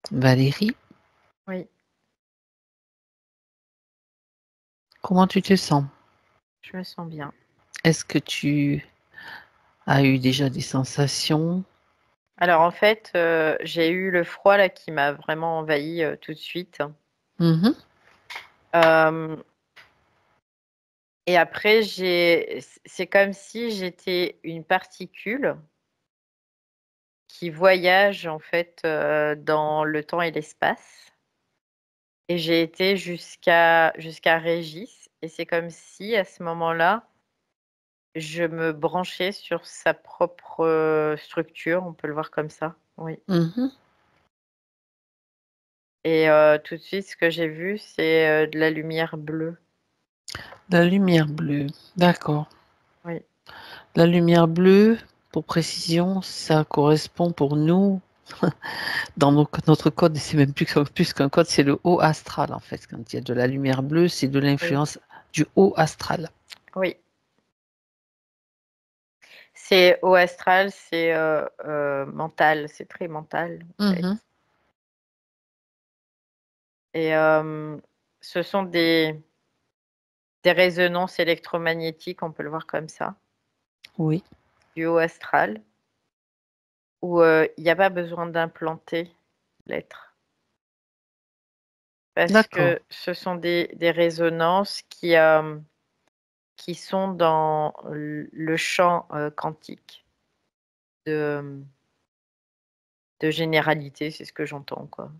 Valérie, Oui, comment tu te sens? je me sens bien. Est-ce que tu as eu déjà des sensations? Alors en fait, j'ai eu le froid là qui m'a vraiment envahi tout de suite. Mhm. Euh, et après, c'est comme si j'étais une particule qui voyage en fait dans le temps et l'espace. Et j'ai été jusqu'à Régis. Et c'est comme si à ce moment-là, je me branchais sur sa propre structure, on peut le voir comme ça. Oui. Mhm. Et tout de suite, ce que j'ai vu, c'est de la lumière bleue. La lumière bleue, d'accord. Oui, La lumière bleue, pour précision, ça correspond pour nous, dans notre code, c'est même plus qu'un code, c'est le haut astral en fait. Quand il y a de la lumière bleue, c'est de oui, l'influence du haut astral. oui. C'est au astral, c'est mental, c'est très mental en fait. Mhm. Et ce sont des résonances électromagnétiques, on peut le voir comme ça, Oui, du haut astral, où il n'y a pas besoin d'implanter l'être. Parce d'accord, que ce sont des résonances qui sont dans le champ quantique de, de généralité, c'est ce que j'entends, quoi.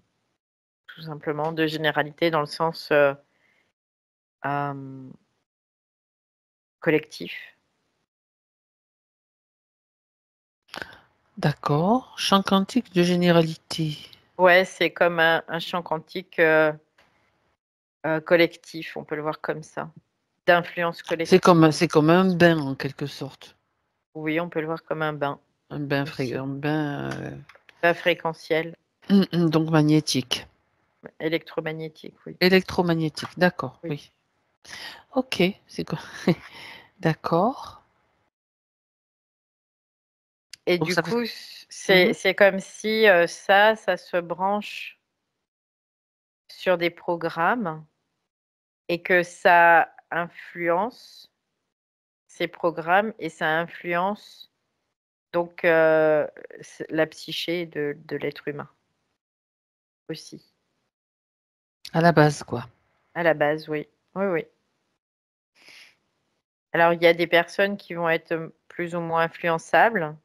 Tout simplement, de généralité dans le sens euh, collectif. d'accord. Champ quantique de généralité. Ouais, c'est comme un champ quantique collectif, on peut le voir comme ça, d'influence collective. C'est comme un bain en quelque sorte. Oui, on peut le voir comme un bain aussi. Un bain Pas fréquentiel, donc magnétique. électromagnétique, oui. Électromagnétique, d'accord, Oui. oui. Ok, c'est quoi? D'accord. Et Donc du ça fait. coup, Mhm. c'est comme si ça se branche sur des programmes et que ça influence ces programmes et ça influence donc la psyché de l'être humain aussi. À la base, quoi. À la base, oui. Oui, oui. Alors, il y a des personnes qui vont être plus ou moins influençables,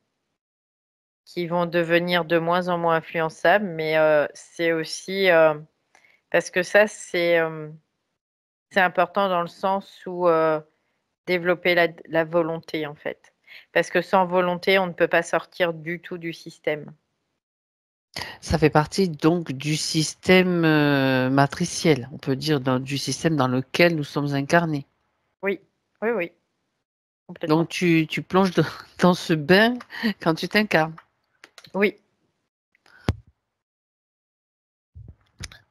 qui vont devenir de moins en moins influençables, mais c'est aussi parce que ça, c'est important dans le sens où développer la volonté, en fait. Parce que sans volonté, on ne peut pas sortir du tout du système. Ça fait partie donc du système matriciel, on peut dire du système dans lequel nous sommes incarnés. Oui, oui, oui, Donc complètement. tu plonges dans ce bain quand tu t'incarnes. Oui.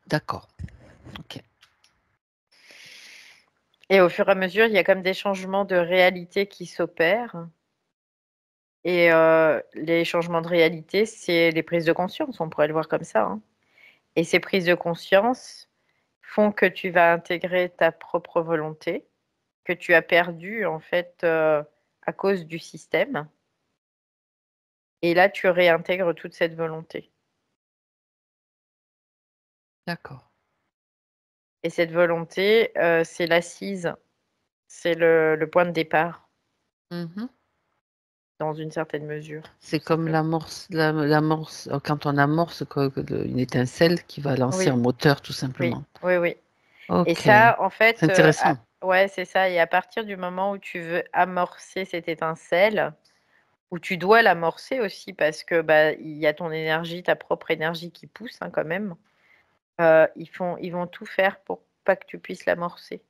D'accord. Ok. Et au fur et à mesure, il y a comme des changements de réalité qui s'opèrent. Et les changements de réalité, c'est les prises de conscience, on pourrait le voir comme ça, hein. Et ces prises de conscience font que tu vas intégrer ta propre volonté, que tu as perdue en fait à cause du système. Et là, tu réintègres toute cette volonté. D'accord. Et cette volonté, c'est l'assise, c'est le point de départ, Mhm. dans une certaine mesure, C'est tout comme simplement. l'amorce, quand on amorce une étincelle qui va lancer un Oui, moteur, tout oui, simplement. oui, oui. Et Ok. ça, en C'est fait, intéressant. ouais, c'est ça. Et à partir du moment où tu veux amorcer cette étincelle, où tu dois l'amorcer aussi, parce que bah, il y a ton énergie, ta propre énergie qui pousse hein, quand même, ils vont tout faire pour pas que tu puisses l'amorcer.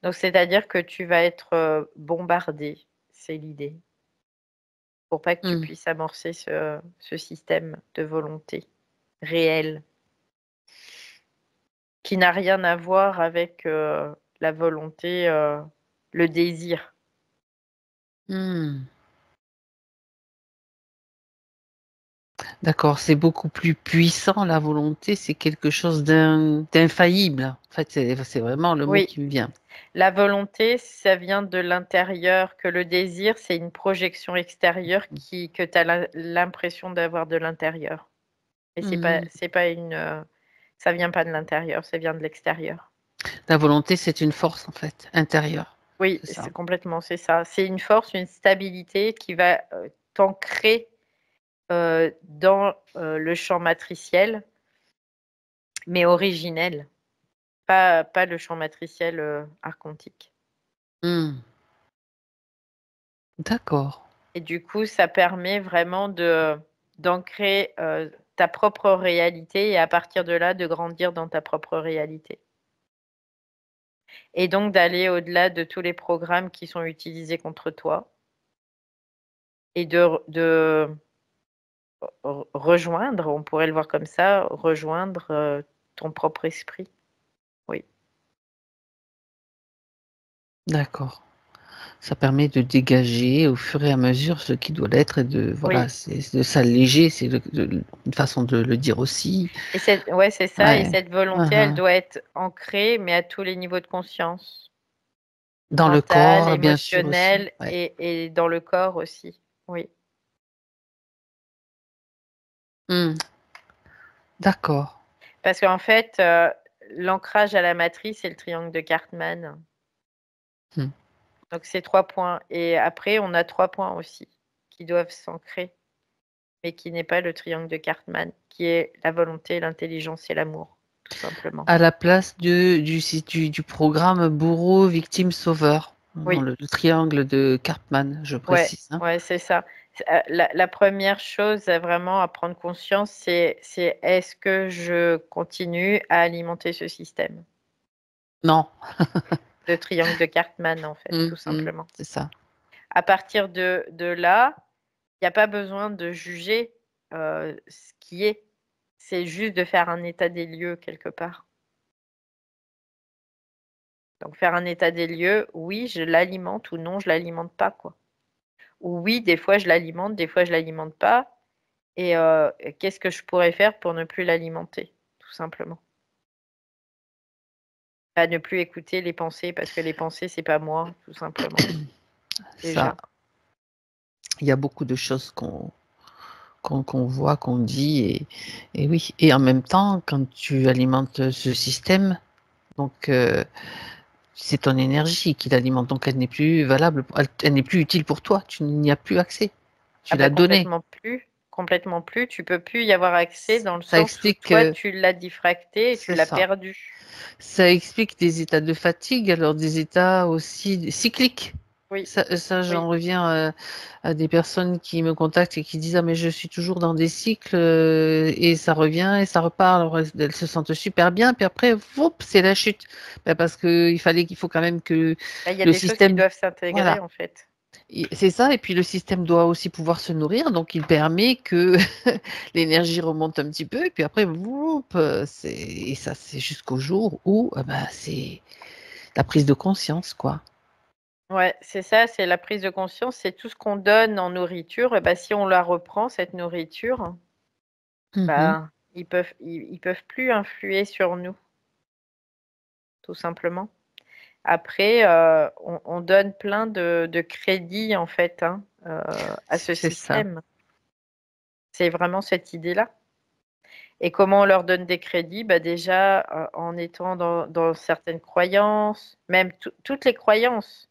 Donc, c'est-à-dire que tu vas être bombardé, c'est l'idée, pour pas que tu Hmm. puisses amorcer ce système de volonté réel, qui n'a rien à voir avec la volonté, le désir. Hmm. D'accord, c'est beaucoup plus puissant, la volonté, c'est quelque chose d'infaillible. En fait, c'est vraiment le mot Oui, qui me vient. la volonté, ça vient de l'intérieur, que le désir, c'est une projection extérieure que tu as l'impression d'avoir de l'intérieur. Et Mhm. c'est pas une, ça vient pas de l'intérieur, ça vient de l'extérieur. La volonté, c'est une force, en fait, intérieure. Oui, C'est ça. c'est complètement, c'est ça. C'est une force, une stabilité qui va t'ancrer dans le champ matriciel, mais originel, pas le champ matriciel archontique. Hmm. D'accord. Et du coup, ça permet vraiment d'ancrer ta propre réalité et à partir de là, de grandir dans ta propre réalité. Et donc d'aller au-delà de tous les programmes qui sont utilisés contre toi et de rejoindre, on pourrait le voir comme ça, rejoindre ton propre esprit. Oui, D'accord. Ça permet de dégager au fur et à mesure ce qui doit l'être et de, voilà, oui. c'est de s'alléger, c'est une façon de le dire aussi. Et ouais, c'est ça. Et Ouais. cette volonté, elle Uhum. doit être ancrée, mais à tous les niveaux de conscience, Dans le mental, corps, bien sûr aussi. émotionnel Ouais. et dans le corps aussi. Oui. Hmm. D'accord. Parce qu'en fait, l'ancrage à la matrice, c'est le triangle de Cartman. Hmm. Donc c'est 3 points. Et après, on a 3 points aussi qui doivent s'ancrer, mais qui n'est pas le triangle de Cartman, qui est la volonté, l'intelligence et l'amour, tout simplement. À la place du programme bourreau, victime, sauveur, dans Oui, le triangle de Cartman, je ouais, précise, hein. ouais, c'est ça. La première chose vraiment à prendre conscience, c'est est-ce que je continue à alimenter ce système Non. de triangle de Cartman, en fait, tout simplement. C'est ça. À partir de là, il n'y a pas besoin de juger ce qui est. C'est juste de faire un état des lieux quelque part. Donc faire un état des lieux, oui, je l'alimente ou non, je l'alimente pas, quoi. Ou oui, des fois je l'alimente, des fois je l'alimente pas. Et qu'est-ce que je pourrais faire pour ne plus l'alimenter, tout simplement. Pas ne plus écouter les pensées, parce que les pensées, c'est pas moi, tout simplement, Ça, déjà. il y a beaucoup de choses qu'on voit, qu'on dit, et oui. Et en même temps, quand tu alimentes ce système, donc c'est ton énergie qui l'alimente, donc elle n'est plus valable, elle n'est plus utile pour toi, tu n'y as plus accès. Ah Tu bah l'as donnée. complètement plus. Tu peux plus y avoir accès dans le Ça sens où explique, toi, tu l'as diffracté et tu c'est l'as ça. perdu. Ça explique des états de fatigue, alors des états aussi cycliques. Oui, Ça oui. j'en reviens à des personnes qui me contactent et qui disent: «Ah mais je suis toujours dans des cycles, et ça revient et ça repart». Alors elles se sentent super bien, puis après, voup, c'est la chute. Bah, parce qu'il faut quand même que Bah, il y a le des choses qui système, doivent s'intégrer, voilà, en fait. c'est ça, et puis le système doit aussi pouvoir se nourrir, donc il permet que l'énergie remonte un petit peu et puis après, voup, et ça, c'est jusqu'au jour où, bah, c'est la prise de conscience, quoi. Ouais, c'est ça, c'est la prise de conscience, c'est tout ce qu'on donne en nourriture. Et bah, si on la reprend, cette nourriture, Mmh. bah, ils peuvent plus influer sur nous, tout simplement. Après, on donne plein de crédits, en fait, hein, à ce C'est ça. système. C'est vraiment cette idée-là. Et comment on leur donne des crédits? Bah, déjà, en étant dans certaines croyances, même toutes les croyances,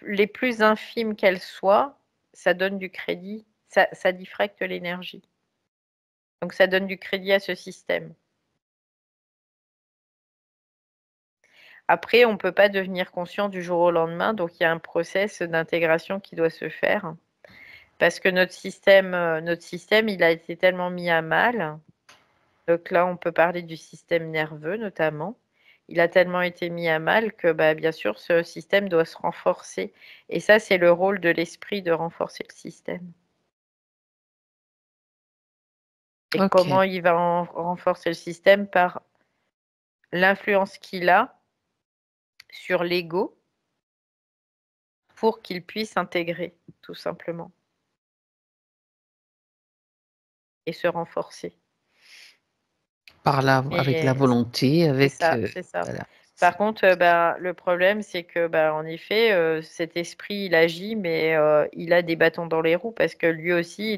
les plus infimes qu'elles soient, ça donne du crédit, ça diffracte l'énergie. Donc ça donne du crédit à ce système. Après, on ne peut pas devenir conscient du jour au lendemain, donc il y a un process d'intégration qui doit se faire. Parce que notre système, il a été tellement mis à mal. Donc là, on peut parler du système nerveux notamment. Il a tellement été mis à mal que, bah, bien sûr, ce système doit se renforcer. Et ça, c'est le rôle de l'esprit de renforcer le système. Et OK. comment il va renforcer le système? Par l'influence qu'il a sur l'ego pour qu'il puisse intégrer, tout simplement. et se renforcer. Avec la Mais volonté, c'est avec ça, c'est ça. voilà. Par contre, le problème, c'est que, en effet, cet esprit, il agit, mais il a des bâtons dans les roues parce que lui aussi,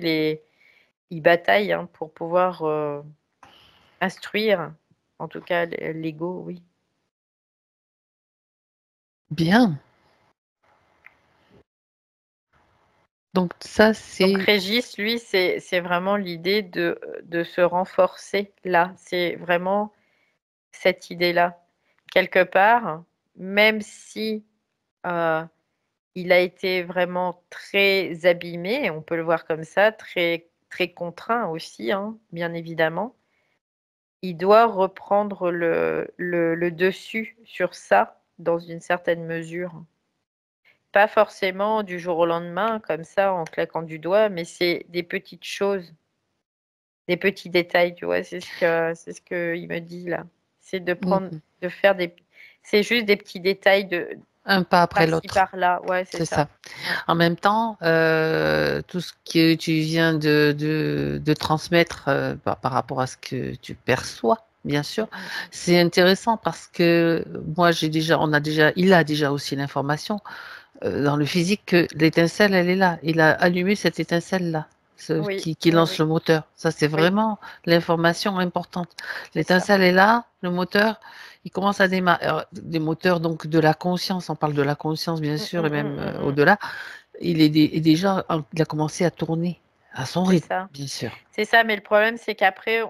il bataille hein, pour pouvoir instruire, en tout cas l'ego, oui. Bien. Donc ça, Donc c'est Régis, lui, c'est vraiment l'idée de se renforcer là. C'est vraiment cette idée-là. Quelque part, même si il a été vraiment très abîmé, on peut le voir comme ça, très, très contraint aussi, hein, bien évidemment. Il doit reprendre le dessus sur ça dans une certaine mesure. Pas forcément du jour au lendemain, comme ça, en claquant du doigt, mais c'est des petites choses, des petits détails, tu vois. C'est ce que il me dit là. C'est de prendre, mmh, de faire des, c'est juste des petits détails de un pas après par-ci l'autre. par-là. Ouais, c'est C'est ça. ça. Ouais. En même temps, tout ce que tu viens de transmettre, par rapport à ce que tu perçois, bien sûr, Mm, c'est intéressant parce que moi il a déjà aussi l'information, dans le physique que l'étincelle, elle est là. Il a allumé cette étincelle-là, oui, qui oui, lance oui, le moteur. Ça, c'est oui, vraiment l'information importante. c'est ça. L'étincelle est là, le moteur, il commence à démarrer. Des moteurs, donc, de la conscience. On parle de la conscience, bien Mm, sûr, mm, et mm, même mm, mm. au-delà. Déjà, il a commencé à tourner à son C'est rythme, ça. bien sûr. C'est ça, mais le problème, c'est qu'après,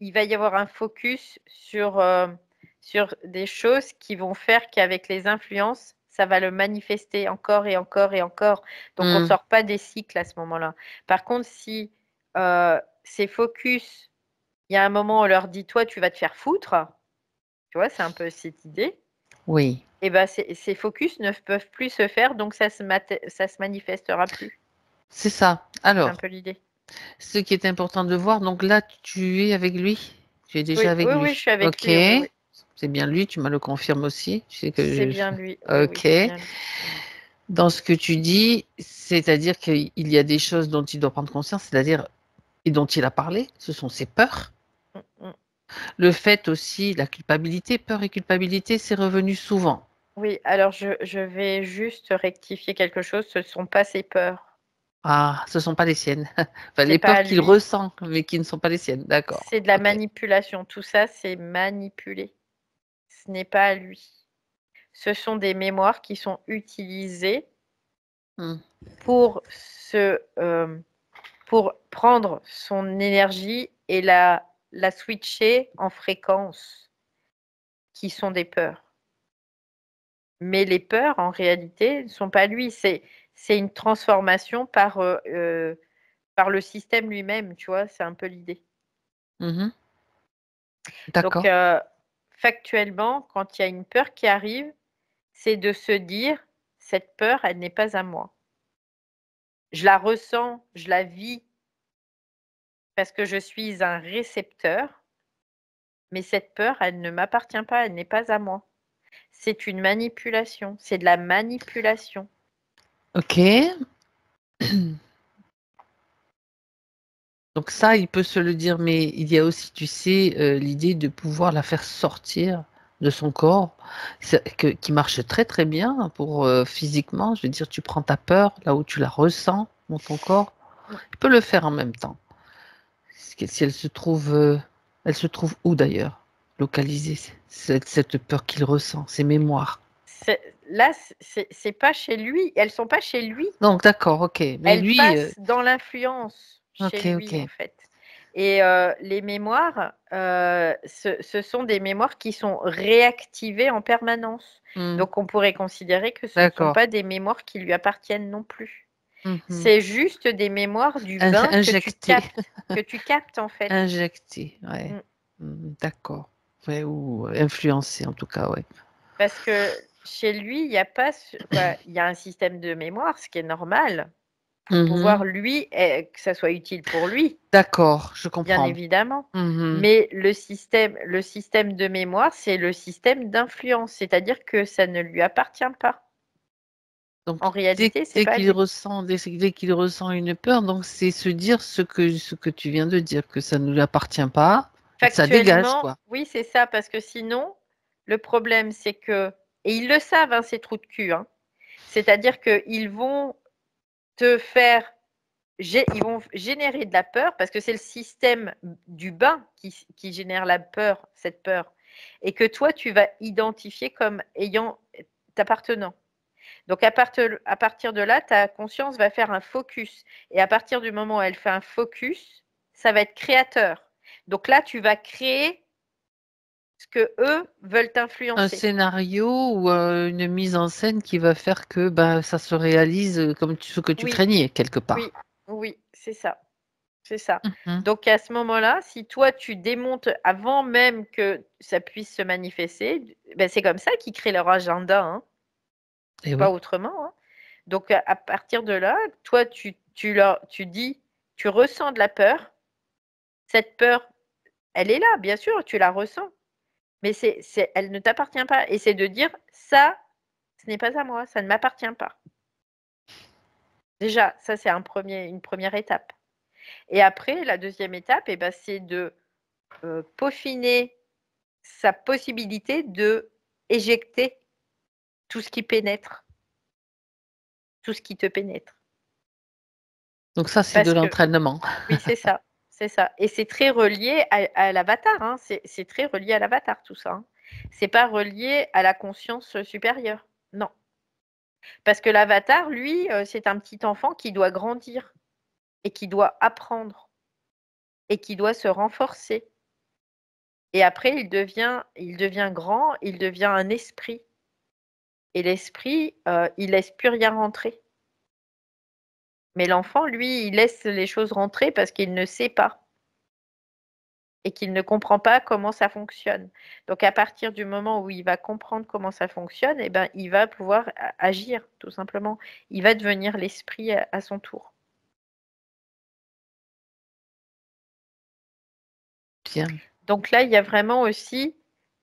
il va y avoir un focus sur des choses qui vont faire qu'avec les influences, ça va le manifester encore et encore et encore. Donc, on ne Hmm, sort pas des cycles à ce moment-là. Par contre, si ces focus, il y a un moment où on leur dit, toi, tu vas te faire foutre, tu vois, c'est un peu cette idée, oui, et ben ces focus ne peuvent plus se faire, donc ça se manifestera plus. c'est ça. C'est un Alors, peu l'idée. ce qui est important de voir, donc là, tu es avec lui. Tu es déjà Oui, avec oui, oui, je lui. suis avec Ok. lui, oui, oui. C'est bien lui, tu me le confirmes aussi. Tu sais C'est que je... bien lui, oui, oui, Ok. c'est bien lui. Dans ce que tu dis, c'est-à-dire qu'il y a des choses dont il doit prendre conscience, c'est-à-dire, et dont il a parlé, ce sont ses peurs. Mm, mm. Le fait aussi, la culpabilité, peur et culpabilité, c'est revenu souvent. Oui, alors je vais juste rectifier quelque chose, ce ne sont pas ses peurs. Ah, ce ne sont pas les siennes. Enfin, C'est les pas peurs à qu'il lui. ressent, mais qui ne sont pas les siennes. D'accord. C'est de la Ok. manipulation. Tout ça, c'est manipulé. Ce n'est pas à lui. Ce sont des mémoires qui sont utilisées Hmm. pour pour prendre son énergie et la switcher en fréquences qui sont des peurs. Mais les peurs, en réalité, ne sont pas lui. C'est une transformation par le système lui-même, tu vois, c'est un peu l'idée. Mhm. Donc, D'accord. factuellement, quand il y a une peur qui arrive, c'est de se dire, cette peur, elle n'est pas à moi. Je la ressens, je la vis parce que je suis un récepteur, mais cette peur, elle ne m'appartient pas, elle n'est pas à moi. C'est une manipulation, c'est de la manipulation. Ok. Donc ça, il peut se le dire, mais il y a aussi, tu sais, l'idée de pouvoir la faire sortir de son corps, qui marche très très bien pour physiquement. Je veux dire, tu prends ta peur là où tu la ressens dans ton corps. Mm. Tu peux le faire en même temps. Si elle se trouve où d'ailleurs? Localisée, cette peur qu'il ressent, ces mémoires. Là, c'est pas chez lui, elles sont pas chez lui. Donc d'accord, ok. Mais Elles lui, passent dans l'influence chez ok, ok. lui, en fait. Et les mémoires, ce sont des mémoires qui sont réactivées en permanence. Hmm, Donc, on pourrait considérer que ce ne sont d'accord. pas des mémoires qui lui appartiennent non plus. Mhm. C'est juste des mémoires du bain Injecté. que tu captes en fait. Injecté, ouais. Mm. D'accord. Ouais, ou influencé en tout cas, ouais. Parce que chez lui, il y a pas quoi, il y a un système de mémoire, ce qui est normal, pour pouvoir Mhm. lui, que ça soit utile pour lui. D'accord, je Bien comprends. évidemment. Mhm. Mais le système de mémoire, c'est le système d'influence, c'est-à-dire que ça ne lui appartient pas. Donc, En réalité, c'est dès pas qu'il lui. ressent, dès qu'il ressent une peur, donc c'est se dire ce que tu viens de dire, que ça ne lui appartient pas, et que ça dégage, Factuellement, quoi. oui, c'est ça, parce que sinon, le problème, c'est que, et ils le savent, hein, ces trous de cul, hein, c'est-à-dire qu'ils vont te faire, ils vont générer de la peur, parce que c'est le système du bain qui génère la peur, cette peur, et que toi, tu vas identifier comme ayant t'appartenant. Donc à partir de là, ta conscience va faire un focus. Et à partir du moment où elle fait un focus, ça va être créateur. Donc là, tu vas créer ce que eux veulent Un influencer. scénario ou une mise en scène qui va faire que bah, ça se réalise comme ce que tu Oui, craignais, quelque oui, part. oui, c'est ça. C'est ça. Mhm. Donc à ce moment-là, si toi tu démontes avant même que ça puisse se manifester, ben c'est comme ça qu'ils créent leur agenda, hein, Et pas oui. autrement, hein. Donc à partir de là, toi tu dis, tu ressens de la peur. Cette peur, elle est là, bien sûr, tu la ressens, mais elle ne t'appartient pas. Et c'est de dire, ça, ce n'est pas à moi, ça ne m'appartient pas. Déjà, ça, c'est une première étape. Et après, la deuxième étape, eh ben, c'est de peaufiner sa possibilité de éjecter tout ce qui pénètre, tout ce qui te pénètre. Donc ça, c'est de Parce que, l'entraînement. oui, c'est ça, c'est ça. Et c'est très relié à l'avatar, hein, c'est très relié à l'avatar, tout ça, hein. C'est pas relié à la conscience supérieure, non. Parce que l'avatar, lui, c'est un petit enfant qui doit grandir et qui doit apprendre et qui doit se renforcer. Et après, il devient grand, il devient un esprit. Et l'esprit, il laisse plus rien rentrer. Mais l'enfant, lui, il laisse les choses rentrer parce qu'il ne sait pas et qu'il ne comprend pas comment ça fonctionne. Donc à partir du moment où il va comprendre comment ça fonctionne, eh ben, il va pouvoir agir, tout simplement. Il va devenir l'esprit à son tour. Bien. Donc là, il y a vraiment aussi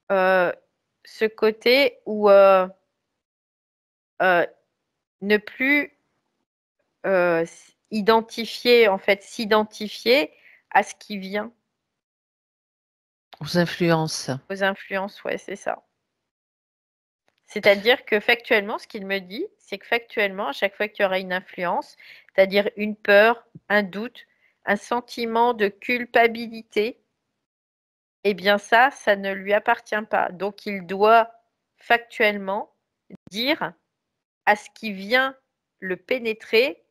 ce côté où ne plus identifier, en fait, s'identifier à ce qui vient, Aux influences. aux influences, ouais, c'est ça. C'est-à-dire que factuellement, ce qu'il me dit, c'est que factuellement, à chaque fois qu'il y aura une influence, c'est-à-dire une peur, un doute, un sentiment de culpabilité, eh bien ça ne lui appartient pas. Donc il doit factuellement dire à ce qui vient le pénétrer,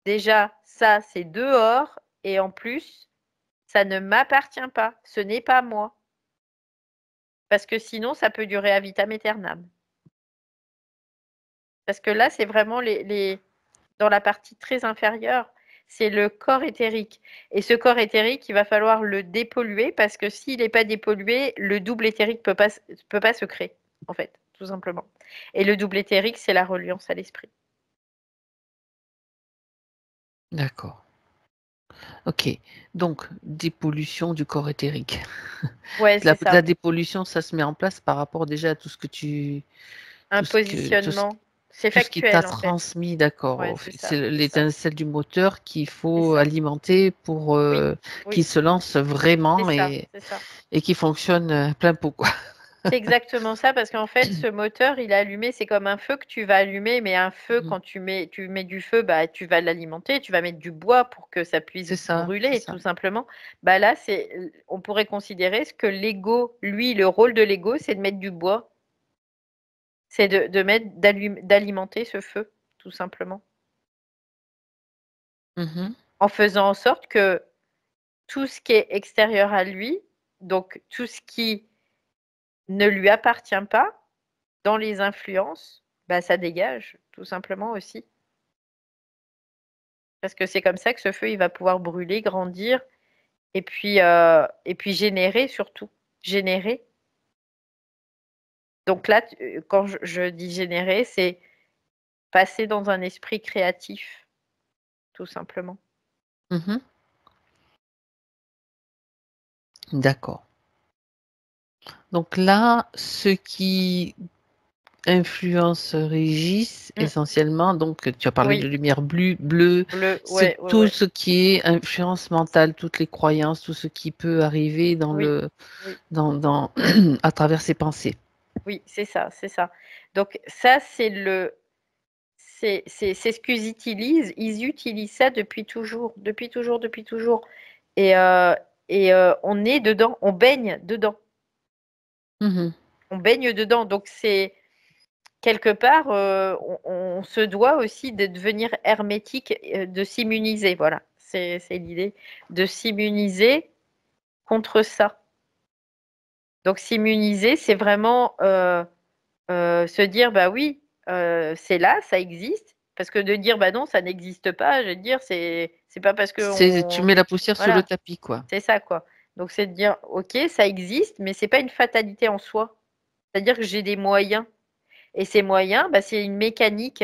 déjà ça c'est dehors et en plus ça ne m'appartient pas, ce n'est pas moi. Parce que sinon ça peut durer à vitam aeternam. Parce que là c'est vraiment dans la partie très inférieure, c'est le corps éthérique. Et ce corps éthérique, il va falloir le dépolluer parce que s'il n'est pas dépollué, le double éthérique peut pas se créer, en fait, tout simplement. Et le double éthérique, c'est la reliance à l'esprit. D'accord. Ok. Donc, dépollution du corps éthérique. Ouais, c'est La ça. dépollution, ça se met en place par rapport déjà à tout ce que tu, Un positionnement. C'est tout ce qui t'a factuel, en fait. transmis, Ouais, d'accord. c'est ça, C'est c'est ça, l'étincelle du moteur qu'il c'est faut ça. alimenter pour Oui, qu'il oui, se lance c'est vraiment ça, c'est ça. et qu'il fonctionne plein pot, quoi. C'est exactement ça, parce qu'en fait, ce moteur, il est allumé, c'est comme un feu que tu vas allumer, mais un feu, Mhm. quand tu mets du feu, bah, tu vas l'alimenter, tu vas mettre du bois pour que ça puisse C'est brûler, ça. tout simplement. Bah là, on pourrait considérer ce que l'ego, lui, le rôle de l'ego, c'est de mettre du bois, c'est d'alimenter ce feu, tout simplement. Mhm. En faisant en sorte que tout ce qui est extérieur à lui, donc tout ce qui ne lui appartient pas, dans les influences, bah, ça dégage, tout simplement aussi. Parce que c'est comme ça que ce feu, il va pouvoir brûler, grandir et puis générer surtout. Générer. Donc là, quand je dis générer, c'est passer dans un esprit créatif, tout simplement. Mhm. D'accord. Donc là, ce qui influences régissent Mm. essentiellement, donc tu as parlé de Oui, lumière bleue, bleu, c'est ouais, ouais, tout ouais. ce qui est influence mentale, toutes les croyances, tout ce qui peut arriver dans Oui, oui, à travers ses pensées. oui, c'est ça, c'est ça. Donc ça, c'est ce qu'ils utilisent. Ils utilisent ça depuis toujours, depuis toujours, depuis toujours. Et, on est dedans, on baigne dedans. Mhm. On baigne dedans. Donc c'est quelque part, on se doit aussi de devenir hermétique, de s'immuniser. Voilà, c'est l'idée de s'immuniser contre ça. Donc s'immuniser, c'est vraiment se dire, bah oui, c'est là, ça existe. Parce que de dire, bah non, ça n'existe pas, je veux dire, c'est pas parce que Tu on... mets la poussière sous le Voilà, tapis, quoi. c'est ça, quoi. Donc c'est de dire, ok, ça existe, mais c'est pas une fatalité en soi. C'est-à-dire que j'ai des moyens. Et ces moyens, bah, c'est une mécanique.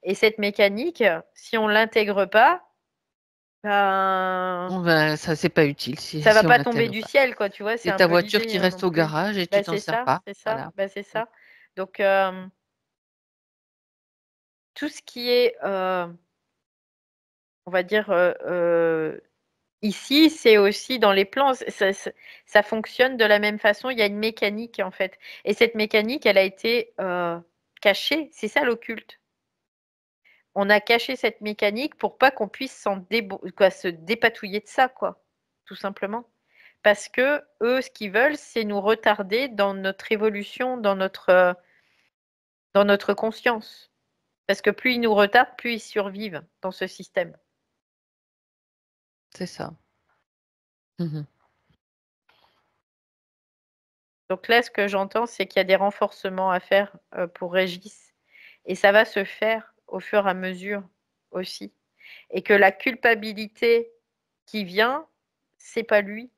Et cette mécanique, si on l'intègre pas, ben, Bon, ben, ça, c'est pas utile ça va si on pas tomber l'intègre du pas. ciel, quoi, tu vois, c'est C'est un ta peu voiture qui l'idée non reste au plus. garage et tu Bah, t'en c'est sers ça, pas. c'est ça, Voilà. bah, c'est ça. Donc, tout ce qui est, on va dire, ici, c'est aussi dans les plans, ça fonctionne de la même façon. Il y a une mécanique, en fait. Et cette mécanique, elle a été cachée. C'est ça l'occulte. On a caché cette mécanique pour pas qu'on puisse se dépatouiller de ça, quoi. Tout simplement. Parce que eux, ce qu'ils veulent, c'est nous retarder dans notre évolution, dans notre conscience. Parce que plus ils nous retardent, plus ils survivent dans ce système. C'est ça. Mhm. Donc là, ce que j'entends, c'est qu'il y a des renforcements à faire pour Régis. Et ça va se faire au fur et à mesure aussi. Et que la culpabilité qui vient, c'est pas lui.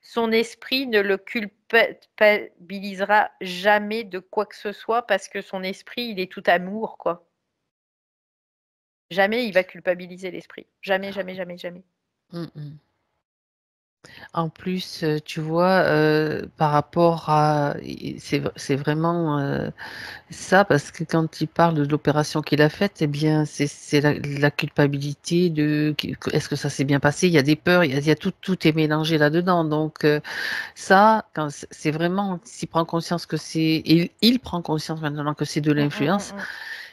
Son esprit ne le culpabilisera jamais de quoi que ce soit parce que son esprit, il est tout amour, quoi. Jamais il va culpabiliser l'esprit. Jamais, jamais, jamais, jamais. Mhm. En plus, tu vois, par rapport à, c'est vraiment ça, parce que quand il parle de l'opération qu'il a faite, eh bien, c'est la culpabilité est-ce que ça s'est bien passé? Il y a des peurs, il y a tout est mélangé là-dedans. Donc, ça, quand c'est vraiment, s'il prend conscience que il prend conscience maintenant que c'est de l'influence,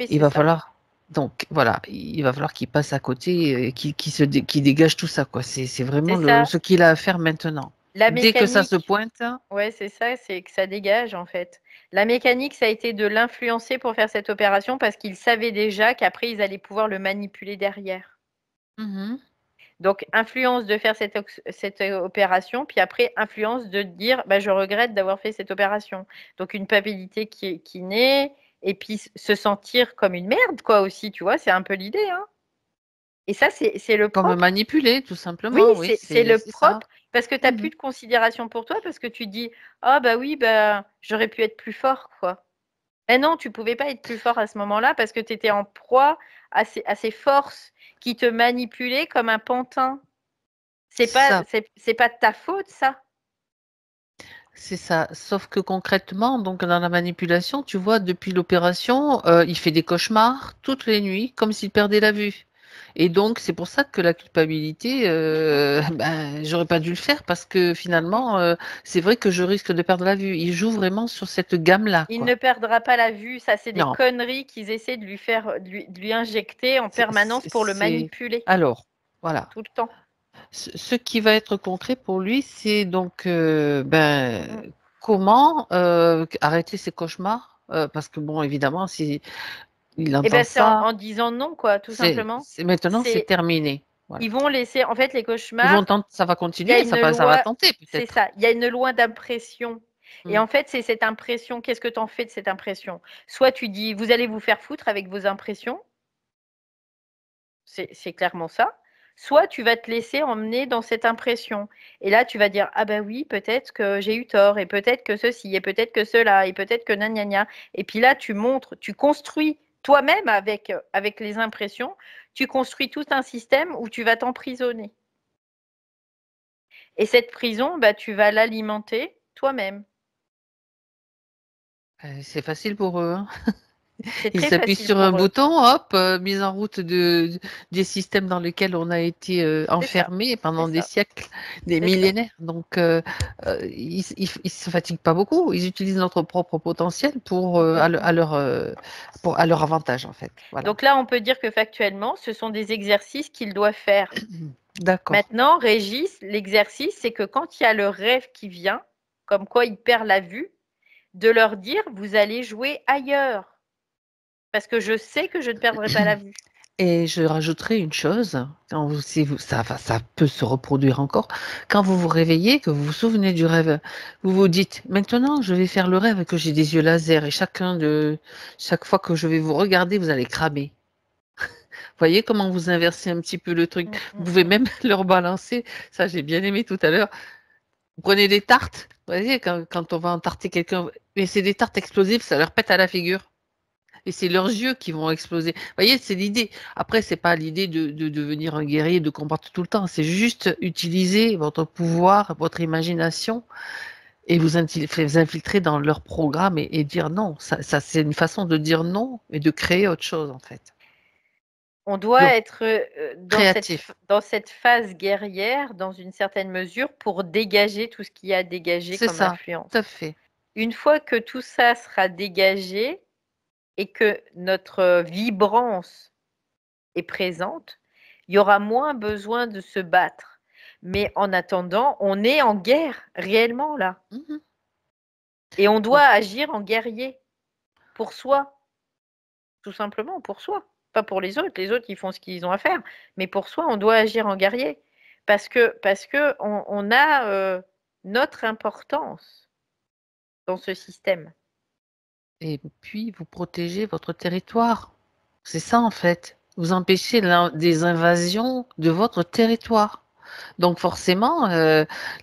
Oui, il c'est va ça. falloir, donc voilà, il va falloir qu'il passe à côté, qu'il dégage tout ça, quoi. C'est vraiment C'est ça. ce qu'il a à faire maintenant. La Dès que ça se mécanique, pointe, ouais, c'est ça, c'est que ça dégage en fait. La mécanique, ça a été de l'influencer pour faire cette opération parce qu'ils savaient déjà qu'après, ils allaient pouvoir le manipuler derrière. mhm, Donc, influence de faire cette opération, puis après, influence de dire, bah, je regrette d'avoir fait cette opération. Donc, une culpabilité qui naît, et puis se sentir comme une merde, quoi, aussi, tu vois, c'est un peu l'idée, hein. Et ça, c'est le comme propre. manipuler, tout Oui, simplement, oui, c'est le c'est ça. propre, parce que tu as plus Mhm. de considération pour toi, parce que tu dis, ah bah oui, bah, j'aurais pu être plus fort, quoi. Mais non, tu pouvais pas être plus fort à ce moment-là parce que tu étais en proie à ces forces qui te manipulaient comme un pantin. Ça, C'est pas de ta faute, ça. c'est ça. Sauf que concrètement, donc dans la manipulation, tu vois, depuis l'opération, il fait des cauchemars toutes les nuits, comme s'il perdait la vue. Et donc, c'est pour ça que la culpabilité, ben, j'aurais pas dû le faire parce que Mm, mm. finalement, c'est vrai que je risque de perdre la vue. Il joue vraiment sur cette gamme-là, Il quoi. ne perdra pas la vue. Ça, c'est des Non, conneries qu'ils essaient de lui faire, de lui injecter en permanence pour le manipuler alors, voilà. tout le temps. Ce qui va être concret pour lui, c'est donc ben, Mm. comment arrêter ses cauchemars, parce que bon, évidemment, si il Et entend ben c'est ça, en disant non, quoi, tout simplement. maintenant c'est C'est, terminé. Voilà. ils vont laisser, en fait, les Ils vont cauchemars. tenter, ça va Il y a continuer, une ça va loi, tenter c'est peut-être. ça, il y a une loi d'impression. Et Mm. en fait, c'est cette impression, qu'est-ce que tu en fais de cette impression? Soit tu dis, vous allez vous faire foutre avec vos impressions, c'est clairement ça. Soit tu vas te laisser emmener dans cette impression. Et là, tu vas dire, ah bah oui, peut-être que j'ai eu tort, et peut-être que ceci, et peut-être que cela, et peut-être que gna. Et puis là, tu montres, tu construis toi-même avec les impressions, tu construis tout un système où tu vas t'emprisonner. Et cette prison, bah, tu vas l'alimenter toi-même. C'est facile pour eux, hein. C'est Ils très s'appuient facile sur un pour eux. bouton, hop, mise en route des systèmes dans lesquels on a été C'est ça, enfermés c'est pendant des ça, siècles, des c'est ça. millénaires. Donc, ils se fatiguent pas beaucoup. Ils utilisent notre propre potentiel Complètement. à leur avantage, en fait. Voilà. Donc là, on peut dire que factuellement, ce sont des exercices qu'ils doivent faire. D'accord. Maintenant, Régis, l'exercice, c'est que quand il y a le rêve qui vient, comme quoi il perd la vue, de leur dire, vous allez jouer ailleurs, parce que je sais que je ne perdrai pas la vue. Et je rajouterai une chose, ça peut se reproduire encore, quand vous vous réveillez, que vous vous souvenez du rêve, vous vous dites, maintenant je vais faire le rêve que j'ai des yeux laser et chaque fois que je vais vous regarder, vous allez cramer. Voyez comment vous inversez un petit peu le truc. Mm, Vous mm, pouvez mm. même leur balancer, ça j'ai bien aimé tout à l'heure, vous prenez des tartes, vous voyez, quand on va entarter quelqu'un, mais c'est des tartes explosives, ça leur pète à la figure. Et c'est leurs yeux qui vont exploser. Vous voyez, c'est l'idée. Après, c'est pas l'idée de devenir un guerrier, de combattre tout le temps. C'est juste utiliser votre pouvoir, votre imagination et vous infiltrer dans leur programme et dire non. Ça c'est une façon de dire non et de créer autre chose, en fait. On doit Donc, être créatif. dans cette phase guerrière, dans une certaine mesure, pour dégager tout ce qu'il y a à dégager C'est comme ça. Tout à influence. fait. Une fois que tout ça sera dégagé et que notre vibrance est présente, il y aura moins besoin de se battre. Mais en attendant, on est en guerre réellement là. Mhm. Et on doit Donc, agir en guerrier pour soi, tout simplement pour soi. Pas pour les autres. Les autres, ils font ce qu'ils ont à faire. Mais pour soi, on doit agir en guerrier. Parce que on a notre importance dans ce système. et puis, vous protégez votre territoire. C'est ça, en fait. Vous empêchez des invasions de votre territoire. Donc forcément,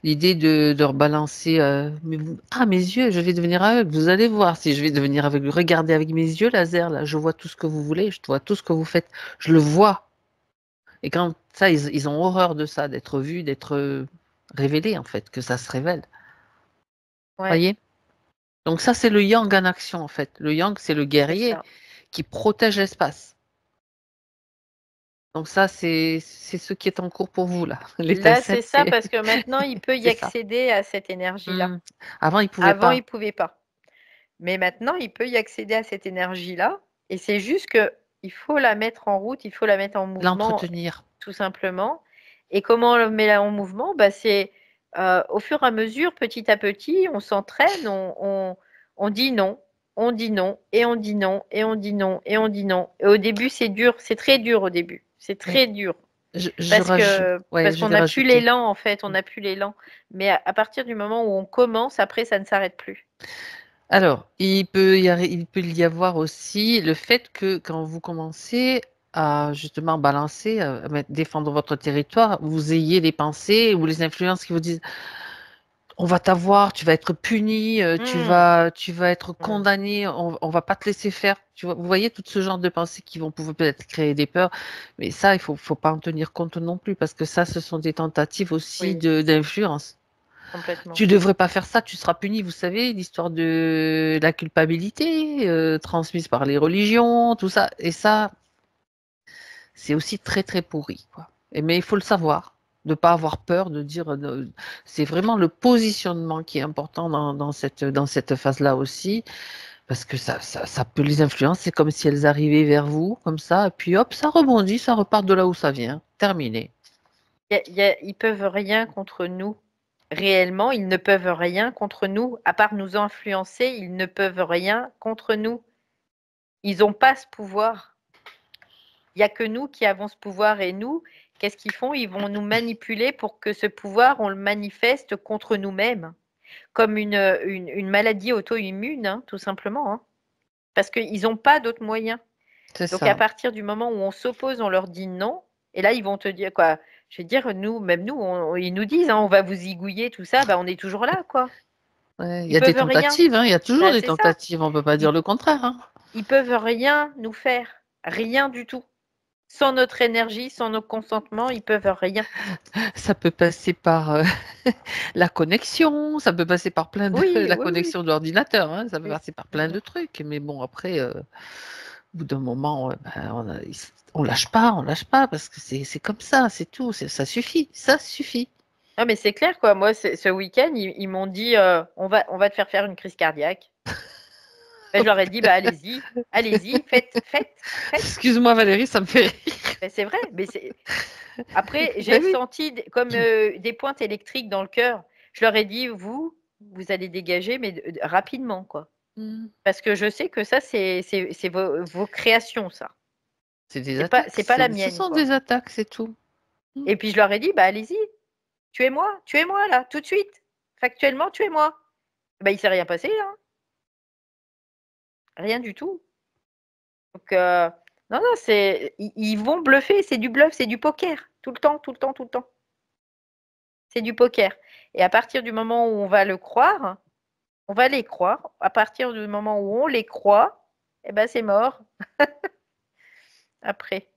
l'idée de rebalancer, mes yeux, je vais devenir aveugle. Vous allez voir si je vais devenir aveugle. Regardez avec mes yeux laser, là, je vois tout ce que vous voulez, je vois tout ce que vous faites, je le vois. Et quand ça, ils ont horreur de ça, d'être vus, d'être révélés, en fait, que ça se révèle. Ouais, Voyez? Donc ça, c'est le yang en action, en fait. Le yang, c'est le c'est guerrier ça. qui protège l'espace. Donc ça, c'est ce qui est en cours pour vous, là. Là, L'étincelle, c'est ça parce que maintenant, il peut y c'est ça. accéder à cette énergie-là. Hmm. Avant, ils ne pouvaient Avant, il pas ne pouvait pas. Mais maintenant, il peut y accéder à cette énergie-là. Et c'est juste que il faut la mettre en route, il faut la mettre en mouvement, l'entretenir. tout simplement. Et comment on le met là en mouvement? Bah, c'est au fur et à mesure, petit à petit, on s'entraîne, on dit non, on dit non, et on dit non, et on dit non, et on dit non. Et au début, c'est dur, c'est très dur au début. C'est Mais très dur. ouais, Parce je qu'on vais n'a plus rajouter. l'élan, en fait, on n'a plus l'élan. Mais à partir du moment où on commence, après, ça ne s'arrête plus. Alors, il peut y avoir aussi le fait que quand vous commencez à justement balancer, défendre votre territoire, vous ayez les pensées ou les influences qui vous disent on va t'avoir, tu vas être puni, Mmh. tu vas être Mmh. condamné, on va pas te laisser faire. Vous voyez tout ce genre de pensées qui vont pouvoir peut-être créer des peurs, mais ça, faut pas en tenir compte non plus parce que ça, ce sont des tentatives aussi Oui, d'influence. complètement. Tu devrais pas faire ça, tu seras puni. Vous savez, l'histoire de la culpabilité transmise par les religions, tout ça. Et ça, c'est aussi très très pourri, quoi. Mais il faut le savoir, de pas avoir peur, de dire. C'est vraiment le positionnement qui est important dans cette phase-là aussi, parce que ça peut les influencer. C'est comme si elles arrivaient vers vous, comme ça, et puis hop, ça rebondit, ça repart de là où ça vient. Terminé. Ils peuvent rien contre nous. Réellement, ils ne peuvent rien contre nous. À part nous influencer, ils ne peuvent rien contre nous. Ils n'ont pas ce pouvoir. Il n'y a que nous qui avons ce pouvoir. Et nous, qu'est-ce qu'ils font? Ils vont nous manipuler pour que ce pouvoir, on le manifeste contre nous-mêmes. Comme une maladie auto-immune, hein, tout simplement. Hein. Parce qu'ils n'ont pas d'autres moyens. C'est Donc à ça. partir du moment où on s'oppose, on leur dit non, et là ils vont te dire quoi? Je veux dire, nous, même nous, ils nous disent, hein, on va vous zigouiller, tout ça, bah on est toujours là, quoi. Ouais, il y Ils a des peuvent rien. tentatives, hein, il y a toujours Bah, des c'est ça. tentatives, on peut pas dire Ils, le contraire, hein. ils peuvent rien nous faire, rien du tout. sans notre énergie, sans nos consentements, ils peuvent rien. Ça peut passer par la connexion, ça peut passer par plein de Oui, la oui, oui. connexion de l'ordinateur, hein, ça peut Oui. passer par plein de trucs. Mais bon, après, au bout d'un moment, ben, on lâche pas, on lâche pas parce que c'est comme ça, c'est tout, ça suffit, ça suffit. Ah, mais c'est clair, quoi. Moi, ce week-end, ils m'ont dit, on va te faire une crise cardiaque. Ben, je leur ai dit, bah, allez-y, allez-y, faites, faites, faites. Excuse-moi Valérie, ça me fait rire. Ben, c'est vrai. Mais après, j'ai Ben oui. ressenti comme des pointes électriques dans le cœur. Je leur ai dit, vous allez dégager, mais rapidement, quoi. Mm. Parce que je sais que ça, c'est vos créations, ça. C'est des C'est attaques, pas la ce mienne, sont quoi. des attaques, c'est tout. Mm. Et puis je leur ai dit, bah allez-y, tuez-moi là, tout de suite. Factuellement, tuez-moi. Bah il s'est rien passé, hein. Rien du tout. Donc non, non, ils vont bluffer, c'est du bluff, c'est du poker. Tout le temps, tout le temps, tout le temps. C'est du poker. Et à partir du moment où on va le croire, on va les croire. À partir du moment où on les croit, eh ben c'est mort. Après.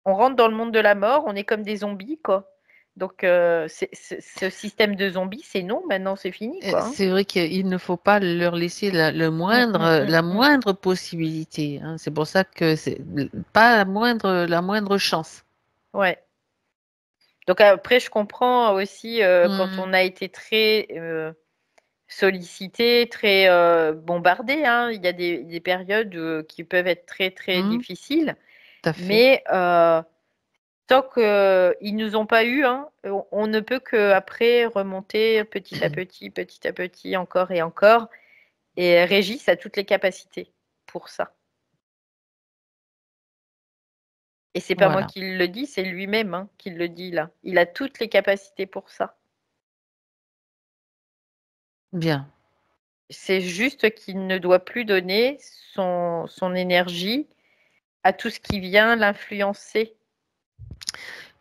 On rentre dans le monde de la mort, on est comme des zombies, quoi. Donc, ce système de zombies, c'est non, maintenant c'est fini, quoi. Hein. C'est vrai qu'il ne faut pas leur laisser la Mm. moindre possibilité, hein. C'est pour ça que c'est pas la moindre chance. Ouais. Donc après, je comprends aussi quand Mm. on a été très sollicité, très bombardé. Hein. Il y a des périodes qui peuvent être très, très Mm. difficiles. Tout à fait. Mais tant qu'ils nous ont pas eu, hein, on ne peut qu'après remonter petit à petit, encore et encore. Et Régis a toutes les capacités pour ça. Et c'est pas moi Voilà. qui le dis, c'est lui-même hein, qui le dit là. Il a toutes les capacités pour ça. Bien. C'est juste qu'il ne doit plus donner son énergie à tout ce qui vient l'influencer.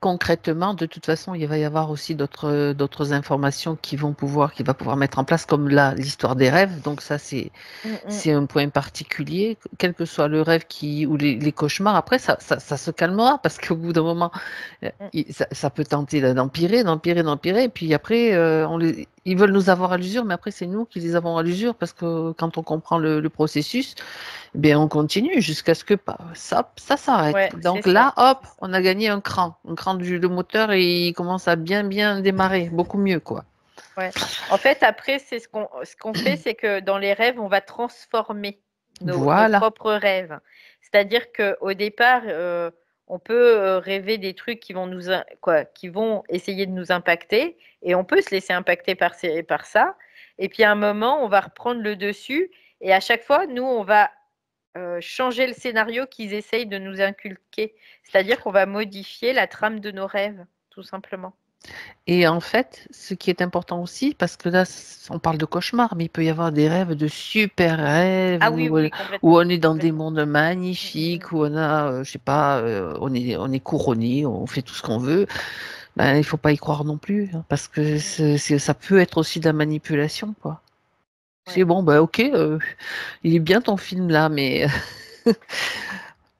Concrètement, de toute façon, il va y avoir aussi d'autres informations qu'il va pouvoir mettre en place, comme là, l'histoire des rêves. Donc ça, Mm, mm, c'est un point particulier, quel que soit le rêve ou les cauchemars. Après, ça se calmera parce qu'au bout d'un moment, mm. ça peut tenter d'empirer, d'empirer, d'empirer. Et puis après, ils veulent nous avoir à l'usure, mais après, c'est nous qui les avons à l'usure parce que quand on comprend le processus, eh bien, on continue jusqu'à ce que ça s'arrête. Ouais, c'est Donc ça. là, hop, C'est ça. on a gagné un cran le moteur et il commence à bien, bien démarrer, beaucoup mieux, quoi. Ouais. En fait, après, c'est ce qu'on fait, c'est que dans les rêves, on va transformer nos Voilà, propres rêves. C'est-à-dire qu'au départ, on peut rêver des trucs qui vont qui vont essayer de nous impacter, et on peut se laisser impacter par ça. Et puis à un moment, on va reprendre le dessus, et à chaque fois, nous, on va changer le scénario qu'ils essayent de nous inculquer. C'est-à-dire qu'on va modifier la trame de nos rêves, tout simplement. et en fait, ce qui est important aussi, parce que là, on parle de cauchemar, mais il peut y avoir des rêves de super rêves Ah oui, où, oui, où complètement, on est dans des complètement. mondes Mm, mm, mm. magnifiques, où on a, je sais pas, on est couronné, on fait tout ce qu'on veut. Ben, il faut pas y croire non plus, hein, parce que ça peut être aussi de la manipulation, quoi. C'est Ouais. bon, bah ok, il est bien ton film là, mais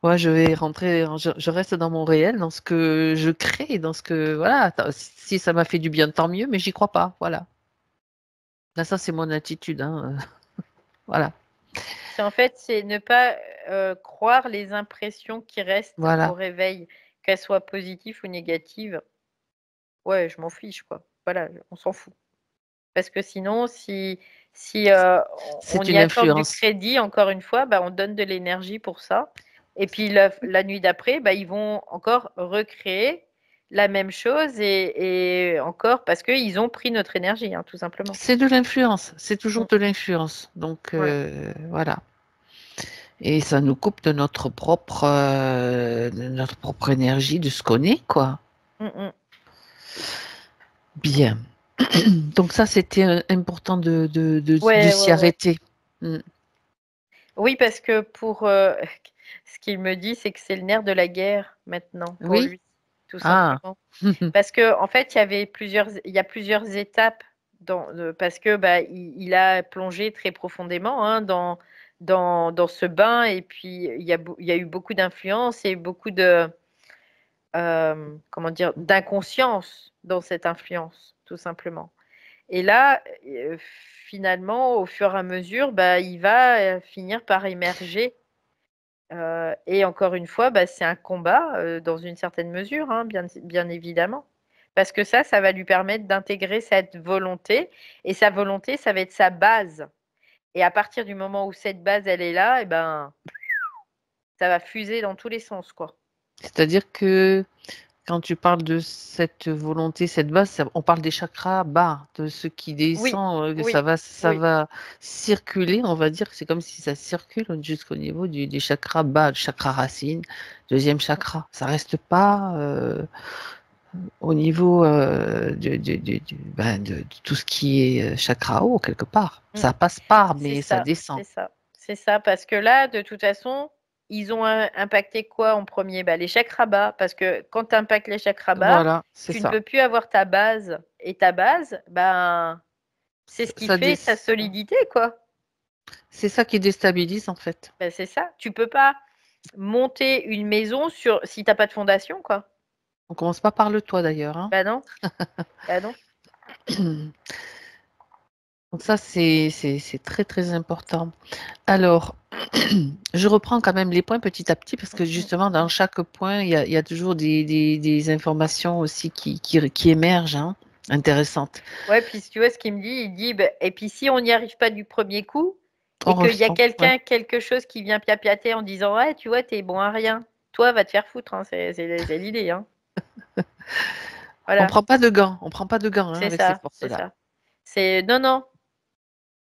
moi je vais rentrer, je reste dans mon réel, dans ce que je crée, dans ce que voilà. Si ça m'a fait du bien, tant mieux, mais j'y crois pas, voilà. Là, ça c'est mon attitude, hein, voilà, C'est ne pas croire les impressions qui restent au voilà. réveil, qu'elles soient positives ou négatives. Ouais, je m'en fiche, quoi. Voilà, on s'en fout. Parce que sinon, si on C'est y une accorde du influence. crédit, encore une fois, bah, on donne de l'énergie pour ça. Et puis la nuit d'après, bah, ils vont encore recréer la même chose et encore parce qu'ils ont pris notre énergie, hein, tout simplement. C'est de l'influence, c'est toujours Mm. de l'influence. Donc Ouais. voilà. Et ça nous coupe de notre propre énergie, de ce qu'on est, quoi. Mm, mm. Bien. Donc ça, c'était important de Ouais, ouais, s'y ouais. arrêter. Mm. Oui, parce que pour ce qu'il me dit, c'est que c'est le nerf de la guerre maintenant pour Oui? lui, tout Ah. simplement. Parce que en fait, il y a plusieurs étapes parce que bah, il a plongé très profondément hein, dans ce bain et puis il y a eu beaucoup d'influence et beaucoup de comment dire, d'inconscience dans cette influence, tout simplement. Et là, finalement, au fur et à mesure, bah, il va finir par émerger. Et encore une fois, bah, c'est un combat dans une certaine mesure, hein, bien évidemment. Parce que ça va lui permettre d'intégrer cette volonté. Et sa volonté, ça va être sa base. Et à partir du moment où cette base, elle est là, et ben, ça va fuser dans tous les sens, quoi. C'est-à-dire que quand tu parles de cette volonté, cette base, on parle des chakras bas, de ce qui Oui, descend, que oui, ça oui. va circuler, on va dire que c'est comme si ça circule jusqu'au niveau des chakras bas, le chakra racine, deuxième chakra. Ça reste pas au niveau de tout ce qui est chakra haut, quelque part. Mm. Ça passe par, C'est mais ça ça, descend. c'est ça. C'est ça, parce que là, de toute façon, ils ont impacté quoi en premier? Bah, les chakras bas, parce que quand tu impactes les chakras bas, Voilà, c'est tu ne ça. peux plus avoir ta base. Et ta base, ben, c'est ce qui Ça fait ta descend. solidité, quoi. C'est ça qui déstabilise, en fait. Ben, c'est ça. Tu peux pas monter une maison si t'as pas de fondation, quoi. On commence pas par le toit, d'ailleurs, hein. Ben non, ben non. Donc ça, c'est très, très important. Alors, je reprends quand même les points petit à petit parce que justement, dans chaque point, il y a toujours des informations aussi qui émergent, hein, intéressantes. Ouais, puis si tu vois ce qu'il me dit, il dit, ben, et puis si on n'y arrive pas du premier coup, On et qu'il y a ressent, ouais. quelque chose qui vient piapiater en disant, ouais, tu vois, t'es bon à rien. Toi, va te faire foutre, hein, c'est l'idée, hein. On Voilà, prend pas de gants, on prend pas de gants, hein, c'est avec ces ça, c'est forces-là. ça. C'est non, non,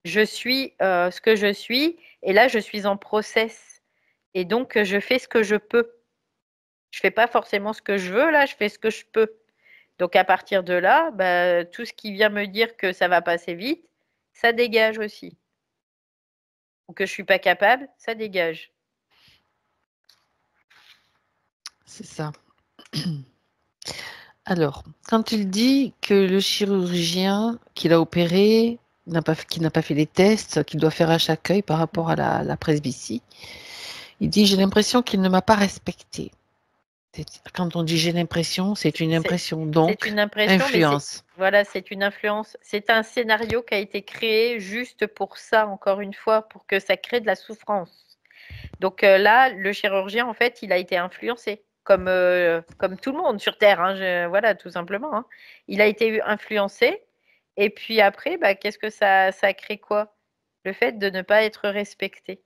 je suis ce que je suis, et là, je suis en process. Et donc, je fais ce que je peux. Je fais pas forcément ce que je veux, là, je fais ce que je peux. Donc, à partir de là, bah, tout ce qui vient me dire que ça va passer vite, ça dégage aussi. Ou que je suis pas capable, ça dégage. C'est ça. Alors, quand il dit que le chirurgien qui l'a opéré qui n'a pas fait les tests qu'il doit faire à chaque œil par rapport à la presbytie, il dit, j'ai l'impression qu'il ne m'a pas respecté. Quand on dit j'ai l'impression, c'est une C'est impression, c'est donc une impression, mais c'est influence. voilà, c'est une influence. C'est un scénario qui a été créé juste pour ça, encore une fois, pour que ça crée de la souffrance. Donc là, le chirurgien, en fait, il a été influencé, comme tout le monde sur Terre, hein, voilà, tout simplement, hein. Il a été influencé, et puis après, bah, qu'est-ce que ça crée quoi? Le fait de ne pas être respecté.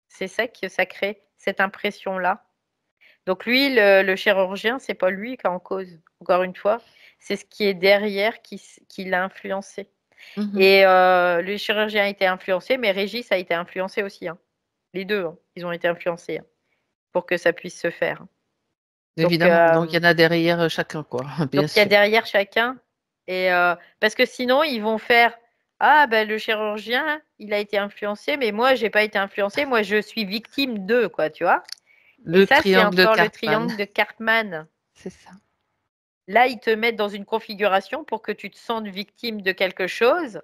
C'est ça que ça crée, cette impression-là. Donc lui, le chirurgien, c'est pas lui qui est en cause. Encore une fois, c'est ce qui est derrière qui l'a influencé. Mhm. Et le chirurgien a été influencé, mais Régis a été influencé aussi, hein. Les deux, hein, ils ont été influencés, hein, pour que ça puisse se faire. Donc, Évidemment. Donc il y en a derrière chacun, quoi, bien donc il y a sûr. derrière chacun. Et parce que sinon, ils vont faire, ah ben le chirurgien, il a été influencé, mais moi, j'ai pas été influencé. Moi, je suis victime d'eux, quoi, tu vois. Et Le ça, c'est triangle de encore le Cartman, triangle de Cartman. c'est ça. Là, ils te mettent dans une configuration pour que tu te sentes victime de quelque chose,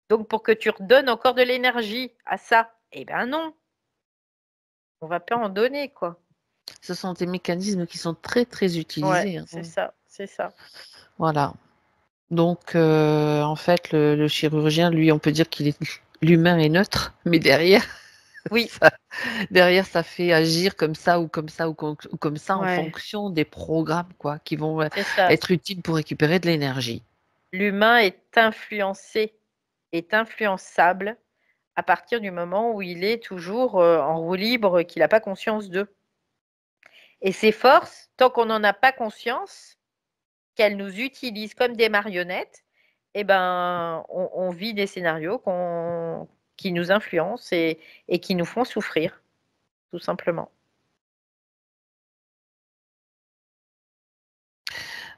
donc pour que tu redonnes encore de l'énergie à ça. Eh ben non, on va pas en donner, quoi. Ce sont des mécanismes qui sont très, très Ouais, utilisés, hein. c'est ça, c'est ça. Voilà. Donc, en fait, le chirurgien, lui, on peut dire qu'il est l'humain est neutre, mais derrière, Oui, ça, derrière, ça fait agir comme ça ou comme ça ou comme ça en ouais, fonction des programmes, quoi, qui vont c'est ça. être utiles pour récupérer de l'énergie. L'humain est influencé, est influençable à partir du moment où il est toujours en roue libre, qu'il n'a pas conscience d'eux. Et ces forces, tant qu'on n'en a pas conscience, qu'elles nous utilisent comme des marionnettes, eh ben, on vit des scénarios qui nous influencent et qui nous font souffrir, tout simplement.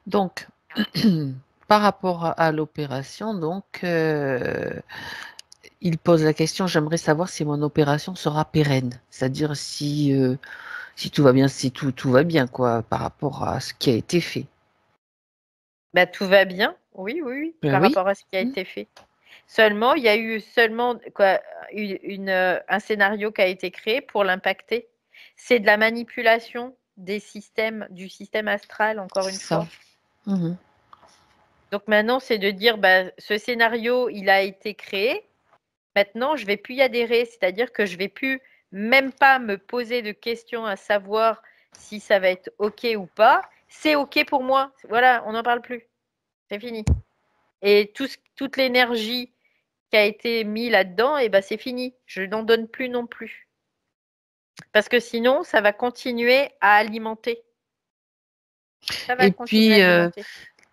Donc, par rapport à l'opération, donc, il pose la question, j'aimerais savoir si mon opération sera pérenne, c'est-à-dire si tout va bien, si tout va bien, quoi, par rapport à ce qui a été fait. Bah, tout va bien, oui, oui, oui, Ben par oui. rapport à ce qui a Mm. été fait. Seulement, il y a eu seulement quoi, un scénario qui a été créé pour l'impacter. C'est de la manipulation du système astral, encore une Ça. fois. Donc maintenant, c'est de dire, ce scénario, il a été créé. Maintenant, je ne vais plus y adhérer, c'est-à-dire que je ne vais plus même pas me poser de questions à savoir si ça va être OK ou pas. C'est OK pour moi. Voilà, on n'en parle plus. C'est fini. Et toute l'énergie qui a été mise là-dedans, c'est fini. Je n'en donne plus non plus. Parce que sinon, ça va continuer à alimenter. Ça va Et continuer puis, à alimenter.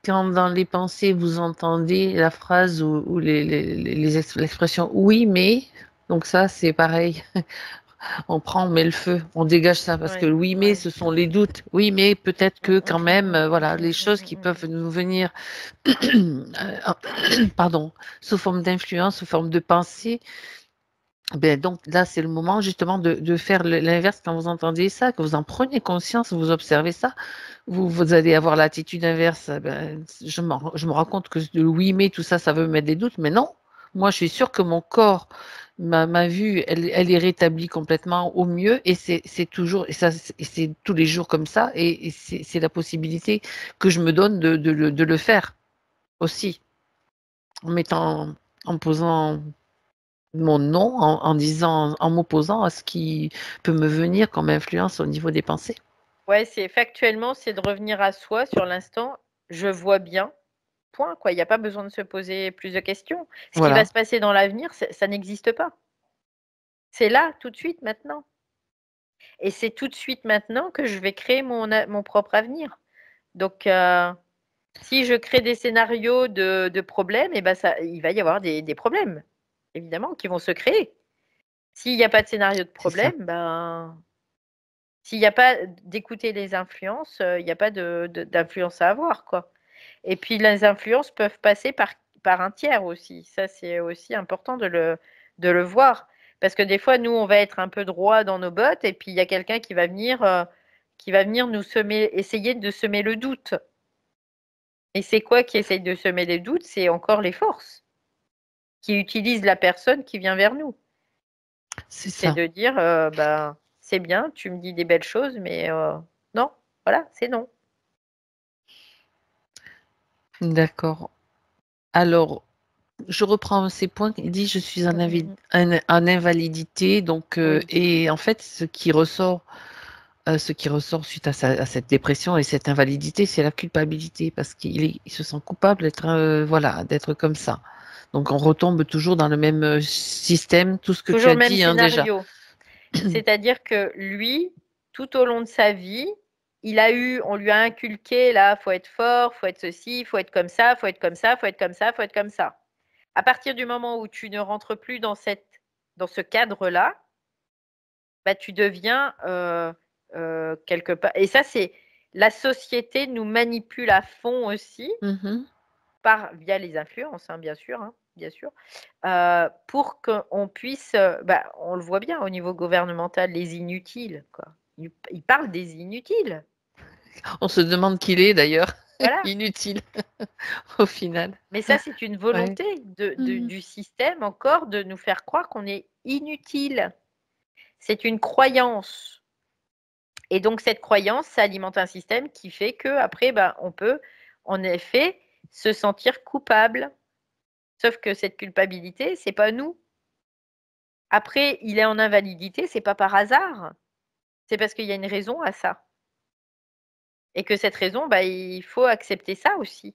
quand dans les pensées, vous entendez la phrase ou l'expression oui, mais, donc ça, c'est pareil. On prend, on met le feu, on dégage ça parce que oui, mais ce sont les doutes. Oui, mais peut-être que quand même, voilà, les choses qui peuvent nous venir, pardon, sous forme d'influence, sous forme de pensée. Donc là, c'est le moment justement de faire l'inverse quand vous entendez ça, que vous en prenez conscience, vous observez ça, vous allez avoir l'attitude inverse. Je me rends compte que le oui, mais tout ça, ça veut mettre des doutes, mais non. Moi, je suis sûre que mon corps, ma vue, elle est rétablie complètement au mieux et c'est toujours, et ça, c'est tous les jours comme ça et c'est la possibilité que je me donne de le faire aussi en posant mon nom en m'opposant à ce qui peut me venir comme influence au niveau des pensées. Ouais, factuellement, c'est de revenir à soi sur l'instant. Je vois bien, point, quoi. Il n'y a pas besoin de se poser plus de questions. Ce qui va se passer dans l'avenir, ça n'existe pas. C'est là, tout de suite, maintenant. Et c'est tout de suite maintenant que je vais créer mon propre avenir. Donc, si je crée des scénarios de problèmes, il va y avoir des problèmes, évidemment, qui vont se créer. S'il n'y a pas de scénario de problème, s'il n'y a pas d'écouter les influences, il n'y a pas d'influence à avoir, quoi. Et puis les influences peuvent passer par un tiers aussi. Ça, c'est aussi important de le voir. Parce que des fois, nous, on va être un peu droit dans nos bottes, et puis il y a quelqu'un qui va venir nous essayer de semer le doute. Et c'est quoi qui essaye de semer les doutes? C'est encore les forces qui utilisent la personne qui vient vers nous. C'est de dire, c'est bien, tu me dis des belles choses, mais non, voilà, c'est non. D'accord. Alors, je reprends ces points. Il dit, je suis en invalidité. Donc, et en fait, ce qui ressort suite à cette dépression et cette invalidité, c'est la culpabilité parce qu'il se sent coupable d'être comme ça. Donc, on retombe toujours dans le même système, tout ce que tu Toujours as le même dit déjà. scénario. C'est-à-dire que lui, tout au long de sa vie, on lui a inculqué, là, faut être fort, faut être ceci, faut être comme ça, faut être comme ça, faut être comme ça, faut être comme ça. À partir du moment où tu ne rentres plus dans ce cadre-là, tu deviens quelque part. Et ça, c'est la société nous manipule à fond aussi via les influences, hein, bien sûr, pour qu'on puisse, on le voit bien au niveau gouvernemental, les inutiles, quoi. Ils parlent des inutiles. On se demande qui il est d'ailleurs. Voilà. Inutile au final. Mais ça, c'est une volonté du système encore de nous faire croire qu'on est inutile. C'est une croyance. Et donc, cette croyance, ça alimente un système qui fait qu'après, on peut, en effet, se sentir coupable. Sauf que cette culpabilité, c'est pas nous. Après, il est en invalidité, c'est pas par hasard. C'est parce qu'il y a une raison à ça. Et que cette raison, il faut accepter ça aussi.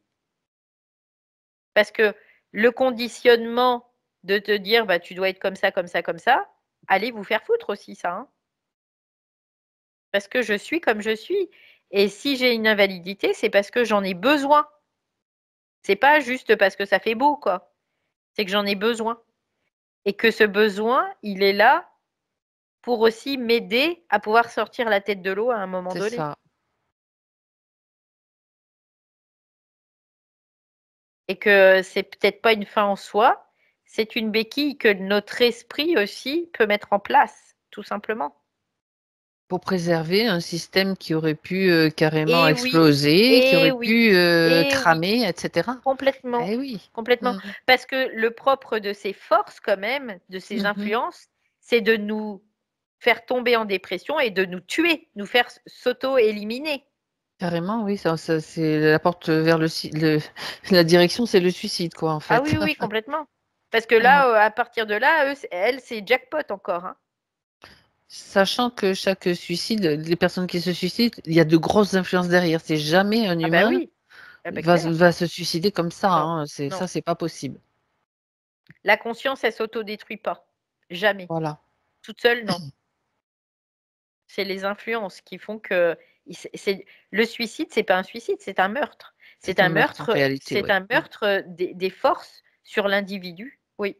Parce que le conditionnement de te dire, tu dois être comme ça, comme ça, comme ça, allez vous faire foutre aussi ça, hein. Parce que je suis comme je suis. Et si j'ai une invalidité, c'est parce que j'en ai besoin. C'est pas juste parce que ça fait beau, quoi. C'est que j'en ai besoin. Et que ce besoin, il est là pour aussi m'aider à pouvoir sortir la tête de l'eau à un moment donné. C'est ça. Et que c'est peut-être pas une fin en soi, c'est une béquille que notre esprit aussi peut mettre en place, tout simplement. Pour préserver un système qui aurait pu carrément Et oui, exploser, qui aurait pu et oui, cramer, etc. complètement, Eh oui. complètement. Parce que le propre de ces forces, quand même, de ces influences, c'est de nous faire tomber en dépression et de nous tuer, nous faire s'auto-éliminer. Carrément, oui, c'est la porte vers la direction, c'est le suicide, quoi, en Ah fait. oui, oui, complètement. Parce que Ah ouais. là, à partir de là, elles, c'est jackpot encore, hein. Sachant que chaque suicide, les personnes qui se suicident, il y a de grosses influences derrière. C'est jamais un Ah bah humain oui, ah bah va clair. se suicider comme ça, Non, hein. non. C'est pas possible. La conscience, elle s'autodétruit pas. Jamais. Voilà. Toute seule, non. C'est les influences qui font que le suicide, c'est pas un suicide, c'est un meurtre. C'est un meurtre en réalité, C'est oui. un meurtre des forces sur l'individu. Oui,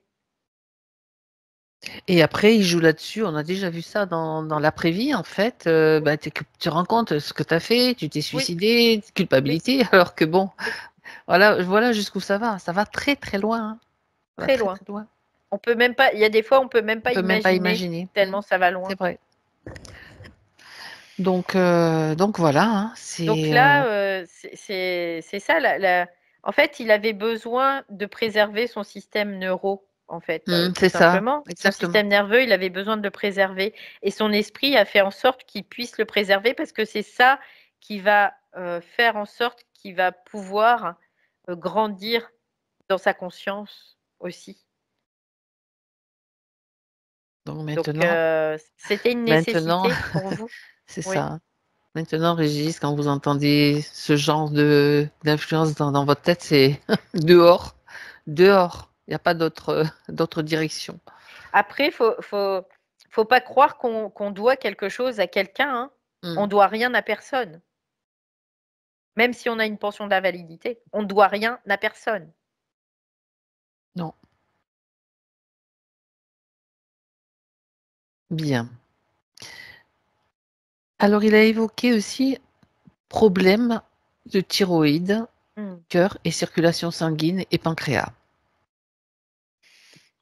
Et après, il joue là-dessus. On a déjà vu ça dans l'après-vie, en fait. Bah, tu te rends compte ce que tu as fait, tu t'es oui, suicidé, oui, culpabilité, alors que bon, oui. voilà jusqu'où ça va. Ça va très très loin, hein. Ça va Très très loin. très loin. On peut même pas, il y a des fois, on peut même On pas peut même pas imaginer imaginer. tellement ça va C'est loin. vrai. Donc voilà, hein, Donc là, c'est ça. En fait, il avait besoin de préserver son système neuro, en fait, tout c'est ça, simplement. Son exactement. système nerveux, il avait besoin de le préserver. Et son esprit a fait en sorte qu'il puisse le préserver parce que c'est ça qui va faire en sorte qu'il va pouvoir grandir dans sa conscience aussi. Donc Donc, maintenant, c'était une maintenant, nécessité pour vous. c'est Oui. ça. Maintenant, Régis, quand vous entendez ce genre de d'influence dans votre tête, c'est dehors, dehors. Il n'y a pas d'autre direction. Après, faut pas croire qu'on doit quelque chose à quelqu'un, hein. On Hmm. doit rien à personne. Même si on a une pension d'invalidité, on ne doit rien à personne. Non, bien. Alors, il a évoqué aussi problème de thyroïde, Mmh. cœur et circulation sanguine et pancréas.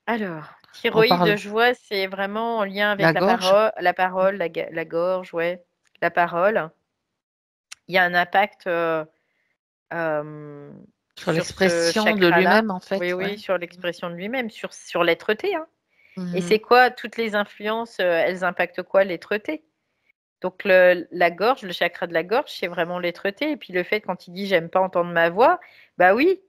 Alors, On parle thyroïde, je vois, c'est vraiment en lien avec la gorge la gorge, ouais, la parole. Il y a un impact, sur sur ce l'expression de chakra-là. lui-même, en Oui, fait, ouais. oui, sur l'expression de lui-même, sur l'être-té, hein. Et Mhm. c'est quoi toutes les influences, elles impactent quoi? L'être-té. Donc la gorge, le chakra de la gorge, c'est vraiment l'être-té et puis le fait quand il dit: «J'aime pas entendre ma voix», bah oui,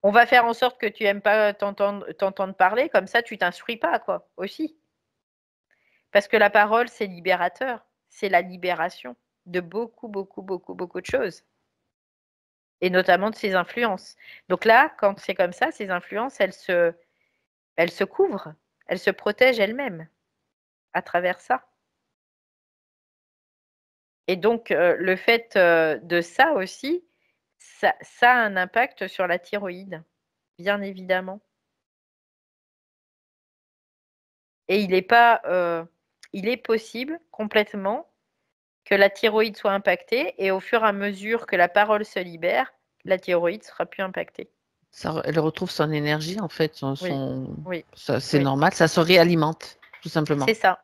on va faire en sorte que tu aimes pas t'entendre parler, comme ça tu t'instruis pas quoi, aussi. Parce que la parole, c'est libérateur, c'est la libération de beaucoup, beaucoup, beaucoup, beaucoup de choses et notamment de ses influences. Donc là, quand c'est comme ça, ces influences, elles se couvrent, elles se protègent elles-mêmes à travers ça. Et donc, le fait, de ça aussi, ça a un impact sur la thyroïde, bien évidemment. Et il est possible complètement que la thyroïde soit impactée et au fur et à mesure que la parole se libère, la thyroïde sera plus impactée. Elle retrouve son énergie, en fait, Oui, oui, c'est oui. normal, ça se réalimente, tout simplement. C'est ça,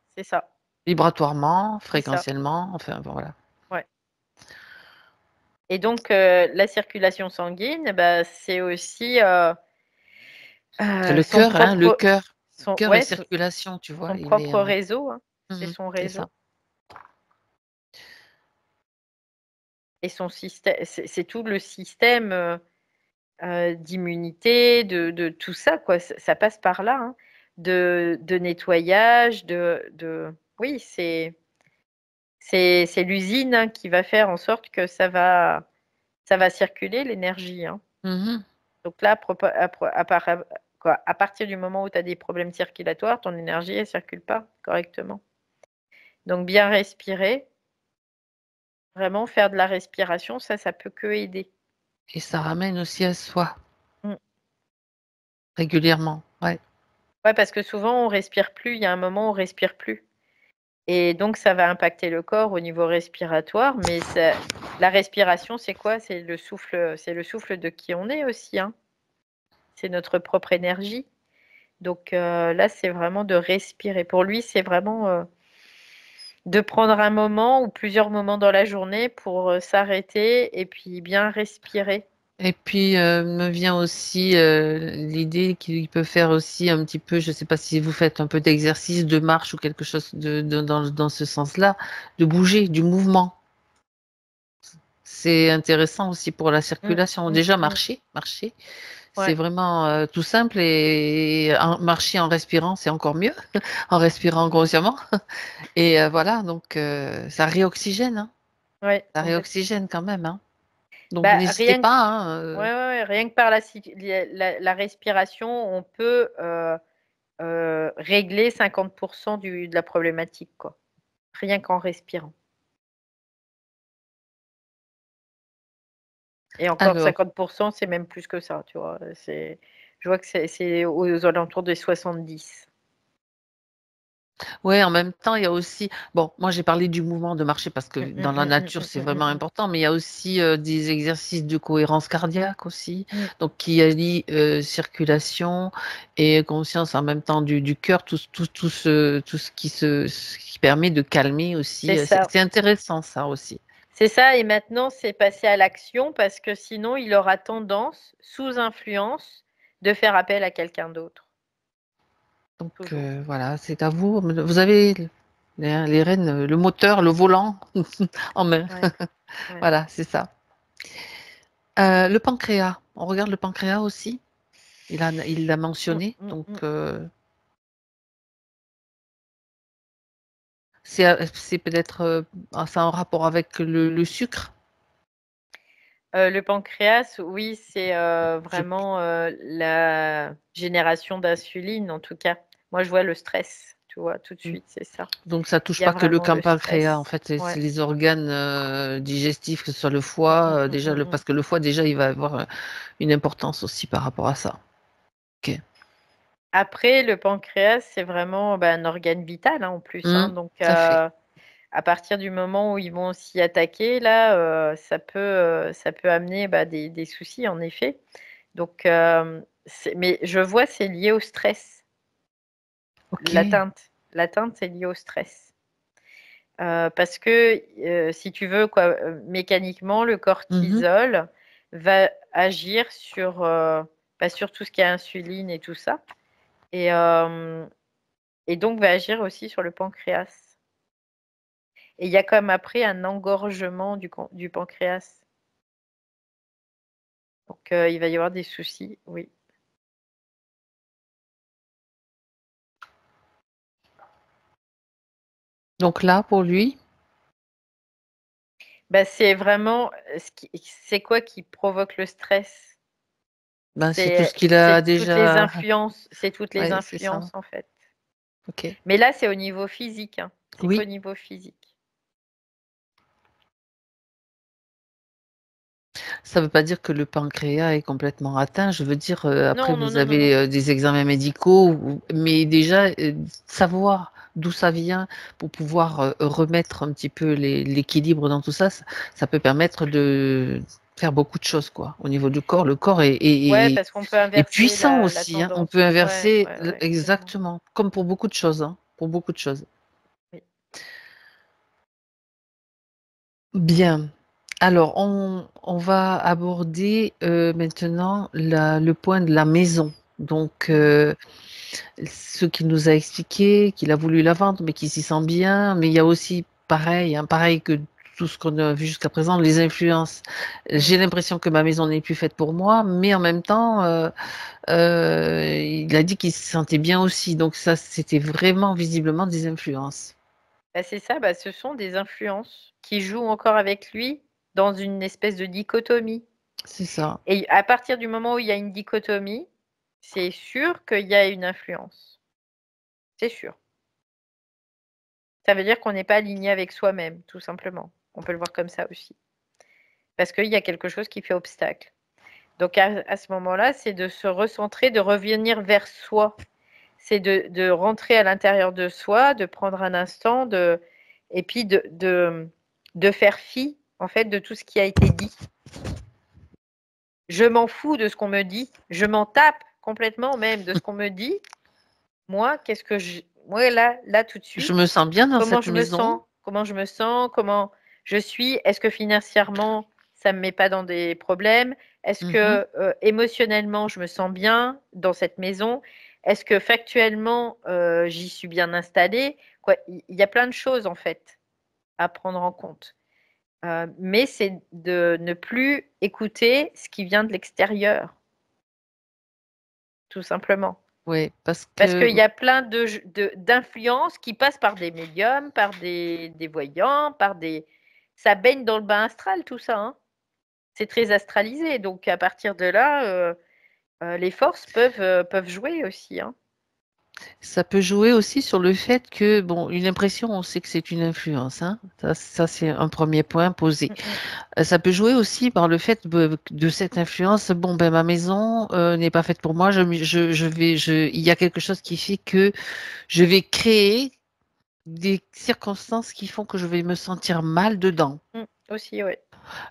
Vibratoirement, c'est ça, fréquentiellement, enfin, bon, voilà. ouais. Et donc, la circulation sanguine, bah, c'est aussi, C'est le son cœur, hein, le propre cœur. son Cœur et ouais, circulation, tu vois, son il est propre en. réseau, hein, c'est Mhm, son c'est ça. réseau et son système, c'est tout le système, d'immunité, de tout ça quoi, ça passe par là, hein. De nettoyage, de oui, c'est l'usine, hein, qui va faire en sorte que ça va circuler l'énergie, hein. Mhm. Donc là, à partir du moment où tu as des problèmes circulatoires, ton énergie, elle circule pas correctement. Donc bien respirer, vraiment faire de la respiration, ça peut que aider. Et ça ramène aussi à soi, Mmh. régulièrement. Ouais. Ouais, parce que souvent on respire plus, il y a un moment où on respire plus et donc ça va impacter le corps au niveau respiratoire, mais la respiration, c'est quoi? C'est le souffle de qui on est aussi, hein. C'est notre propre énergie. Donc là, c'est vraiment de respirer. Pour lui, c'est vraiment, de prendre un moment ou plusieurs moments dans la journée pour, s'arrêter et puis bien respirer. Et puis, me vient aussi l'idée qu'il peut faire aussi un petit peu, je ne sais pas si vous faites un peu d'exercice, de marche ou quelque chose dans ce sens-là, de bouger, du mouvement. C'est intéressant aussi pour la Mm, circulation. mm, Déjà, mm. marcher, c'est Ouais. vraiment tout simple et marcher en respirant, c'est encore mieux, en respirant consciemment. Et voilà, donc ça réoxygène, hein. Ouais, Ça complètement. réoxygène quand même, hein. Donc Bah, n'hésitez rien que, pas, hein, ouais, ouais, ouais, rien que par la respiration, on peut régler 50% de la problématique, quoi. Rien qu'en respirant. Et encore alors. 50%, c'est même plus que ça, tu vois. Je vois que c'est aux alentours des 70. Ouais, en même temps, il y a aussi, bon, moi j'ai parlé du mouvement de marcher parce que Mm, dans la mm, mm, nature mm, c'est mm, vraiment mm, important, mais il y a aussi des exercices de cohérence cardiaque aussi, mm. donc qui allient circulation et conscience en même temps du cœur, tout ce qui permet de calmer C'est aussi. ça. C'est intéressant ça aussi. C'est ça. Et maintenant, c'est passer à l'action parce que sinon, il aura tendance, sous influence, de faire appel à quelqu'un d'autre. Donc Toujours. voilà, c'est à vous. Vous avez les rênes, le moteur, le volant en main. Ouais, ouais. Voilà, c'est ça. Le pancréas, on regarde le pancréas aussi. Il l'a Mm, mentionné, mm, donc mm. c'est peut-être ça en rapport avec le sucre. Le pancréas, oui, c'est Je- vraiment la génération d'insuline, en tout cas. Moi, je vois le stress, tu vois, tout de suite, c'est ça. donc ça touche Il y a pas que le vraiment le pancréas, en stress. fait, c'est Ouais. les organes digestifs, que ce soit le Mm, foie, mm, mm, déjà mm, mm. parce que le foie déjà il va avoir une importance aussi par rapport à ça. Ok. Après, le pancréas, c'est vraiment bah, un organe vital hein, en plus. Hein. Donc, Tout à fait. à partir du moment où ils vont s'y attaquer, là, ça peut amener bah, des soucis, en effet. Donc, mais je vois, c'est lié au stress. Ok. L'atteinte, c'est lié au stress. Parce que, si tu veux, quoi, mécaniquement, le Mhm. cortisol va agir sur, bah, sur tout ce qui est insuline et tout ça. Et, et donc va agir aussi sur le pancréas. Et il y a comme après un engorgement du pancréas. Donc il va y avoir des soucis, oui. Donc là, pour lui, Bah, c'est vraiment c'est quoi qui provoque le stress? ben, c'est tout ce qu'il a déjà. C'est toutes les Ouais, c'est ça. influences en fait. Ok. Mais là, c'est au niveau physique, hein. C'est qu'au Oui. niveau physique. Ça ne veut pas dire que le pancréas est complètement atteint. Je veux dire, après, Non, non, vous non, non, non. avez des examens médicaux, mais déjà, savoir d'où ça vient pour pouvoir remettre un petit peu l'équilibre dans tout ça, ça peut permettre de faire beaucoup de choses, quoi. Au niveau du corps, le corps Ouais, parce qu'on peut est inverser puissant la aussi, hein. On peut tendance. Ouais, inverser ouais, ouais, complètement. exactement, comme pour beaucoup de choses, hein, pour beaucoup de choses. Oui. Bien. Alors, on va aborder maintenant le point de la maison. Donc, Mhm. ce qu'il nous a expliqué, qu'il a voulu la vendre, mais qu'il s'y sent bien. Mais il y a aussi, pareil, hein, pareil que tout ce qu'on a vu jusqu'à présent, les influences. Mm. J'ai l'impression que ma maison n'est plus faite pour moi, mais en même temps, il a dit qu'il se sentait bien aussi. Donc, ça, c'était vraiment visiblement des influences. Bah, c'est ça, bah, ce sont des influences qui jouent encore avec lui dans une espèce de dichotomie. C'est ça. Et à partir du moment où il y a une dichotomie, c'est sûr qu'il y a une influence. C'est sûr. Ça veut dire qu'on n'est pas aligné avec soi-même, tout simplement. On peut le voir comme ça aussi. Parce qu'il y a quelque chose qui fait obstacle. Donc à ce moment-là, c'est de se recentrer, de revenir vers soi. C'est de rentrer à l'intérieur de soi, de prendre un instant, et puis de faire fi, en fait, de tout ce qui a été dit. Je m'en fous de ce qu'on me dit. Je m'en tape complètement même de ce qu'on me dit. Moi, moi là tout de Je suite, me sens bien dans comment cette je me maison. sens? Comment je me sens? Comment je suis? Est-ce que financièrement ça me met pas dans des problèmes? Est-ce que émotionnellement, je me sens bien dans cette maison? Est-ce que factuellement, j'y suis bien installée? Quoi, il y a plein de choses en fait à prendre en compte. Mais c'est de ne plus écouter ce qui vient de l'extérieur, tout simplement. Oui, parce Parce que qu'il y a plein d'influences qui passent par des médiums, par des voyants, par des ça baigne dans le bas astral tout ça, hein. C'est très astralisé, donc à partir de là, les forces peuvent jouer aussi, hein. ça peut jouer aussi sur le fait que, bon, une impression, on sait que c'est une influence, hein. Ça, c'est un premier point posé. Mmh mh. Ça peut jouer aussi par le fait de cette influence. Bon, ben ma maison n'est pas faite pour moi. Il y a quelque chose qui fait que je vais créer des circonstances qui font que je vais me sentir mal dedans. Mmh. Aussi, ouais.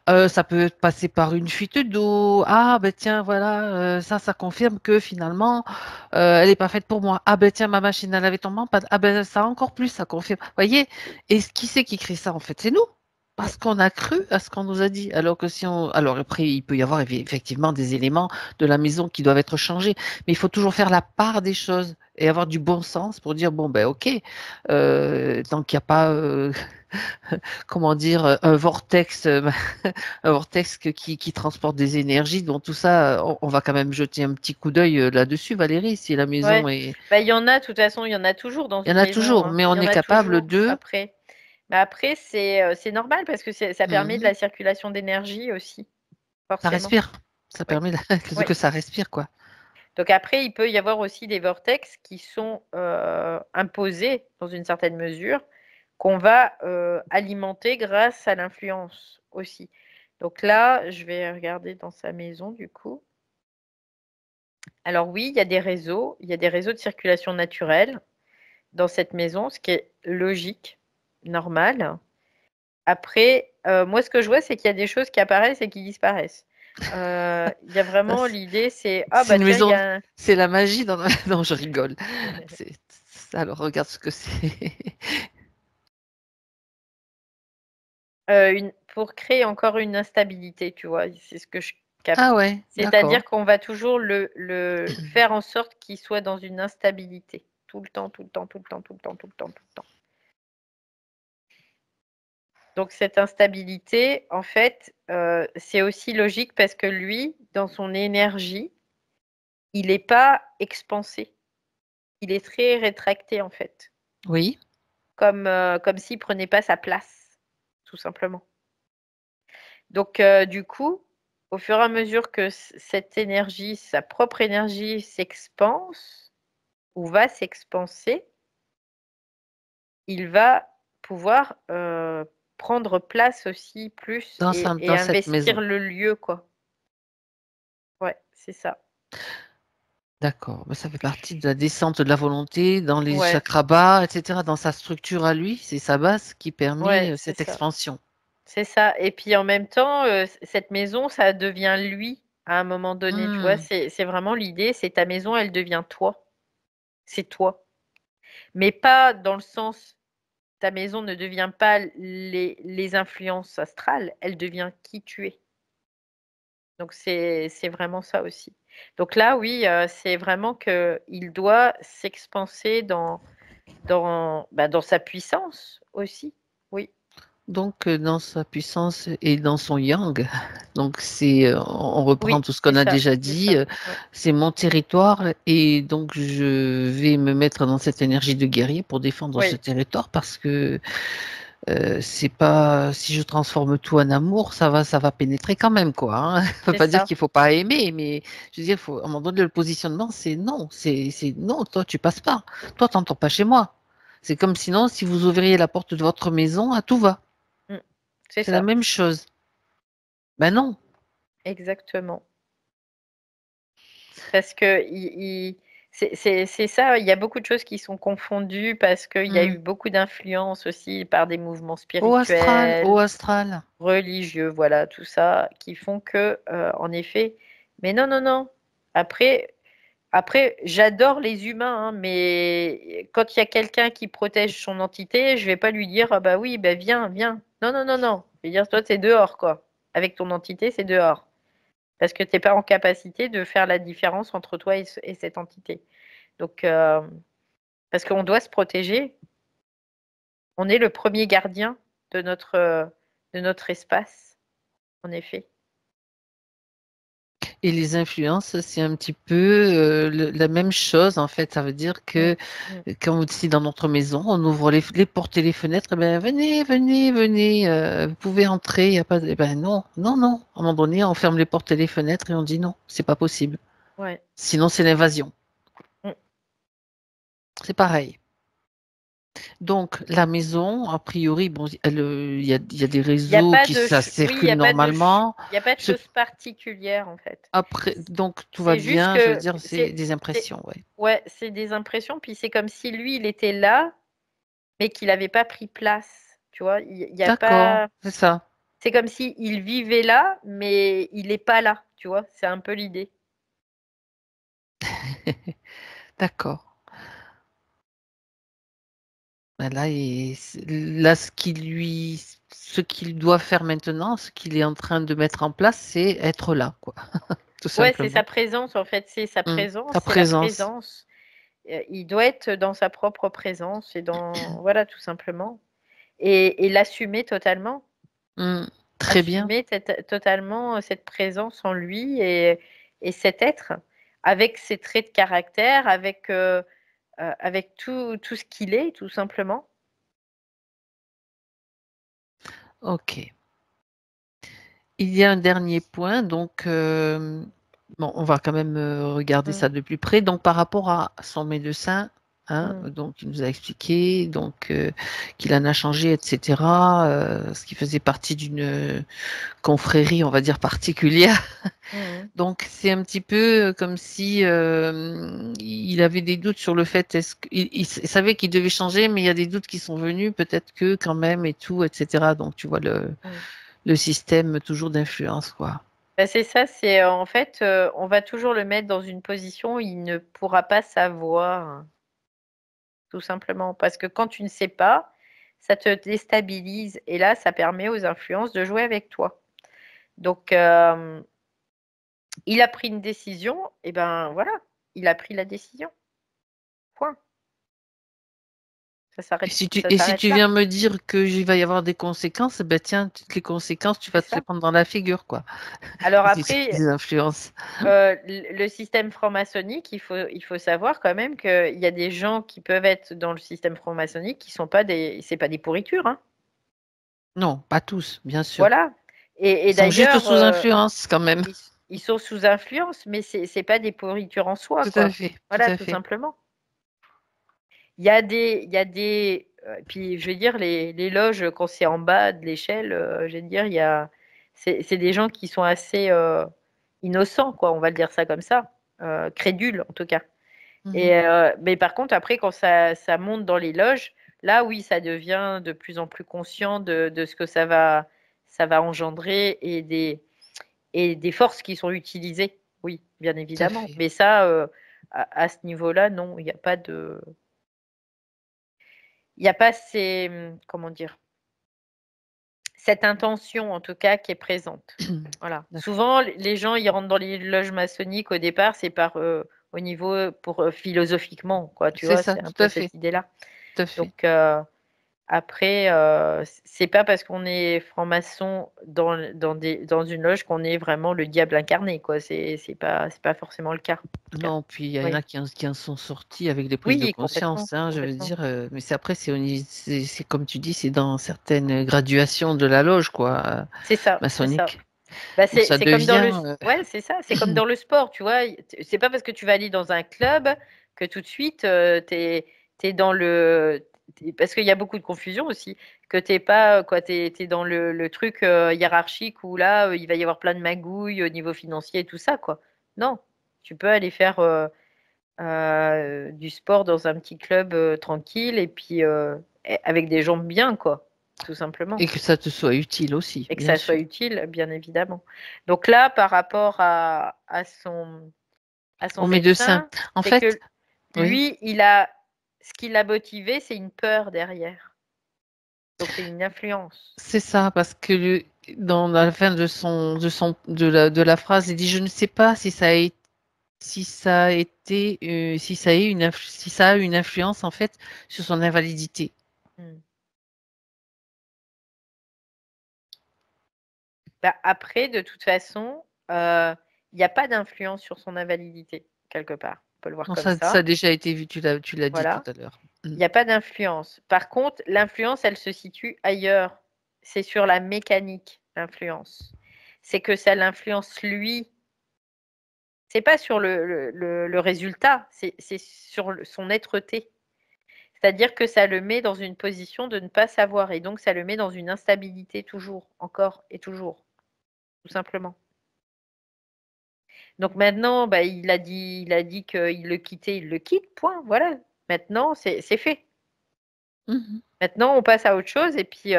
Ça peut passer par une fuite d'eau. Ah, ben tiens, voilà, ça confirme que finalement, elle n'est pas faite pour moi. Ah, ben tiens, ma machine à laver tombe en panne. Ah, ben ça encore plus, ça confirme. Voyez? Et qui c'est qui crée ça en fait? C'est nous. Mmh. Parce qu'on a cru à ce qu'on nous a dit. Alors que si on. Alors après, il peut y avoir effectivement des éléments de la maison qui doivent être changés. Mais il faut toujours faire la part des choses et avoir du bon sens pour dire, bon, ben ok, tant qu'il n'y a pas. Comment dire, un vortex, un vortex qui transporte des énergies. Donc tout ça, on va quand même jeter un petit coup d'œil là-dessus, Valérie, si la maison Ouais, est... bah, il y en a, de toute façon, il y en a toujours dans Il y en une a maison, toujours, hein. mais Il on y en est a capable toujours de... après. Mais après, c'est normal parce que ça permet de Mhm. la circulation d'énergie aussi, Ça forcément. respire. Ça Oui, permet oui. que ça respire, quoi. Donc après, il peut y avoir aussi des vortex qui sont, imposés dans une certaine mesure, qu'on va, alimenter grâce à l'influence aussi. Donc là, je vais regarder dans sa maison du coup. Alors oui, il y a des réseaux de circulation naturelle dans cette maison, ce qui est logique, normal. Après, moi ce que je vois, c'est qu'il y a des choses qui apparaissent et qui disparaissent. Il y a Ça, vraiment l'idée, c'est: «Ah c'est bah une tiens, il y maison, a un» c'est la magie dans... Non, je rigole. C'est... Alors, regarde ce que c'est. pour créer encore une instabilité, tu vois? C'est ce que je Ah capte. ouais, d'accord. C'est-à-dire qu'on va toujours le faire en sorte qu'il soit dans une instabilité, tout le temps, tout le temps, tout le temps, tout le temps, tout le temps, tout le temps. Donc cette instabilité, en fait, c'est aussi logique parce que lui, dans son énergie, il est pas expansé. Il est très rétracté, en fait, Oui, comme s'il prenait pas sa place, tout simplement. Donc du coup, au fur et à mesure que cette énergie, sa propre énergie s'expanse ou va s'expanser, il va pouvoir, prendre place aussi plus et dans cette investir maison. le lieu, quoi. Ouais, c'est ça. D'accord, mais ça fait partie de la descente de la volonté dans les Ouais, chakras bas, etc. Dans sa structure à lui, c'est sa base qui ouais, permet c'est cette ça. expansion. C'est ça et puis en même temps, cette maison, ça devient lui à un moment donné, tu vois? Hmm, C'est vraiment l'idée, c'est ta maison, elle devient toi. C'est toi. Mais pas dans le sens ta maison ne devient pas les influences astrales, elle devient qui tu es. Donc c'est vraiment ça aussi. Donc là, oui, c'est vraiment qu'il doit s'expanser dans sa puissance aussi. Oui, Donc, dans sa puissance et dans son yang, donc on reprend oui, tout ce qu'on a déjà c'est dit, ça, ouais. c'est mon territoire et donc je vais me mettre dans cette énergie de guerrier pour défendre ce Oui, territoire parce que c'est pas, si je transforme tout en amour, ça va pénétrer quand même, quoi, hein. Ça veut c'est pas dire ça. qu'il faut pas aimer, mais je veux dire, à un moment donné, le positionnement, c'est non, c'est non, toi, tu passes pas. Toi, t'entends pas chez moi. C'est comme sinon, si vous ouvriez la porte de votre maison, à tout va. Mmh. C'est C'est la ça, même chose. Ben non. exactement. Parce que i c'est ça, il y a beaucoup de choses qui sont confondues parce qu'il y a Hmm. eu beaucoup d'influences aussi par des mouvements Au spirituels, astral. religieux, voilà, tout ça, qui font que, en effet mais non, non, non. Après j'adore les humains, hein, mais quand il y a quelqu'un qui protège son entité, je vais pas lui dire: «Ah bah oui, bah viens, viens». Non, non, non, non. Je vais dire: «Toi, tu es dehors, quoi». avec ton entité, c'est dehors. Parce que tu n'es pas en capacité de faire la différence entre toi et cette entité. Donc, parce qu'on doit se protéger. On est le premier gardien de notre espace, en effet. Et les influences, c'est un petit peu la même chose, en fait. Ça veut dire que, comme aussi dans notre maison, on ouvre les portes et les fenêtres, eh ben, venez, venez, venez, vous pouvez entrer, il y a pas de... Eh ben non, non, non. À un moment donné, on ferme les portes et les fenêtres et on dit non, c'est pas possible. Ouais. Sinon, c'est l'invasion. Mm. C'est pareil. Donc, la maison, a priori, bon, il y a des Il n'y a réseaux pas qui de ça oui, il circule normalement. y a pas de Ce- choses particulières en fait. Après, donc tout va C'est juste bien. Je veux que dire, c'est des impressions, ouais. ouais, c'est des impressions, puis c'est comme si lui, il était là, mais qu'il n'avait pas pris place. Tu vois, il y a D'accord, pas. c'est ça. C'est comme si il vivait là, mais il n'est pas là. Tu vois, c'est un peu l'idée. D'accord. Ben là, là, ce qu'il doit faire maintenant, ce qu'il est en train de mettre en place, c'est être là, quoi, tout Ouais, c'est sa simplement. présence en fait. C'est sa présence, Ta c'est la présence. présence. Il doit être dans sa propre présence et dans voilà, tout simplement. Et l'assumer totalement. Très bien. Assumer totalement cette présence en lui et cet être avec ses traits de caractère, avec tout ce qu'il est, tout simplement. Ok. Il y a un dernier point, donc bon, on va quand même regarder Mm, ça de plus près. Donc par rapport à son médecin, hein, mm, donc il nous a expliqué donc qu'il en a changé, etc. Ce qui faisait partie d'une confrérie, on va dire particulière. mm. Donc c'est un petit peu comme si il avait des doutes sur le fait, il savait qu'il devait changer, mais il y a des doutes qui sont venus, peut-être que quand même et tout, etc. Donc tu vois Mm. le système toujours d'influence, quoi. Bah, c'est ça, c'est en fait, on va toujours le mettre dans une position où il ne pourra pas savoir, tout simplement. Parce que quand tu ne sais pas, ça te déstabilise et là, ça permet aux influences de jouer avec toi. Donc, il a pris une décision, et ben voilà, il a pris la décision. Point. Ça Et si s'arrête tu là. viens me dire que il va y avoir des conséquences, ben tiens, toutes les conséquences, tu C'est vas te les ça. prendre dans la figure, quoi. Alors Si c'est après, des influences. le système franc-maçonnique, il faut savoir quand même qu'il y a des gens qui peuvent être dans le système franc-maçonnique qui sont pas c'est pas des pourritures, hein. Non, pas tous, bien sûr. Voilà. Et Ils sont juste d'ailleurs, sous influence, quand même. ils, ils sont sous influence, mais c'est pas des pourritures en soi, Tout à quoi. fait, tout Voilà, à tout fait. simplement. Puis je vais dire, les loges, quand c'est en bas de l'échelle, je vais dire, c'est des gens qui sont assez innocents, quoi, on va le dire ça comme ça, crédules en tout cas. Mhm. Mais par contre, après, quand ça monte dans les loges, là, oui, ça devient de plus en plus conscient de ce que ça va engendrer et des forces qui sont utilisées. Oui, bien Tout à évidemment. fait. Mais ça, à ce niveau-là, non, il n'y a pas comment dire, cette intention, en tout cas, qui est présente. Voilà. D'accord. Souvent, les gens, ils rentrent dans les loges maçonniques au départ, c'est au niveau, philosophiquement, quoi, tu C'est vois, ça, c'est un tout peu à fait, cette idée-là. tout à fait. Donc, après, c'est pas parce qu'on est franc-maçon dans une loge qu'on est vraiment le diable incarné, quoi. C'est pas forcément le cas, en tout cas. Non, puis il y en Oui, a qui en sont sortis avec des prises de oui, complètement, conscience, hein, je veux complètement. dire. Mais c'est après, c'est comme tu dis, c'est dans certaines graduations de la loge, quoi, C'est ça, c'est ça. maçonnique, Bah, où ça c'est comme dans devient. ouais, c'est ça, c'est comme dans le sport, tu vois. C'est pas parce que tu vas aller dans un club que tout de suite, t'es dans parce qu'il y a beaucoup de confusion aussi, que t'es pas, quoi, t'es dans le truc hiérarchique où là, il va y avoir plein de magouilles au niveau financier et tout ça, quoi. Non, tu peux aller faire du sport dans un petit club tranquille et puis avec des gens bien, quoi, tout simplement Et que ça te soit utile aussi, et que bien ça soit sûr. utile, bien évidemment. Donc là, par rapport à son Au médecin. médecin, En c'est fait, que oui, lui, ce qui l'a motivé, c'est une peur derrière. Donc c'est une influence. c'est ça, parce que dans la fin de la phrase, il dit, je ne sais pas si ça a été, si ça a été, si ça a eu si ça a eu une influence en fait sur son invalidité. Hmm. Bah, après, de toute façon, il n'y a pas d'influence sur son invalidité, quelque part. On peut le voir Non, comme ça a ça. déjà été vu, tu l'as dit tout Voilà. à l'heure. Il n'y a pas d'influence. Par contre, l'influence, elle se situe ailleurs. C'est sur la mécanique, l'influence. C'est que ça l'influence lui. C'est pas sur le résultat, c'est sur son être-té. C'est-à-dire que ça le met dans une position de ne pas savoir et donc ça le met dans une instabilité toujours, encore et toujours, tout simplement. Donc maintenant, bah, il a dit qu'il le quittait, il le quitte, point, voilà. Maintenant, c'est fait. Mhm. Maintenant, on passe à autre chose et puis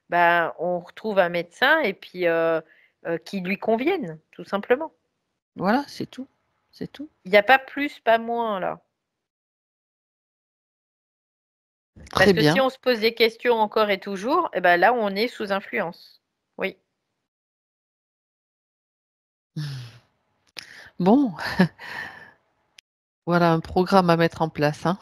bah, on retrouve un médecin et puis qui lui convienne, tout simplement. Voilà, c'est tout. C'est tout. Il n'y a pas plus, pas moins là. Parce Très que si bien. on se pose des questions encore et toujours, eh ben là, on est sous influence. Oui. Bon, voilà un programme à mettre en place, hein,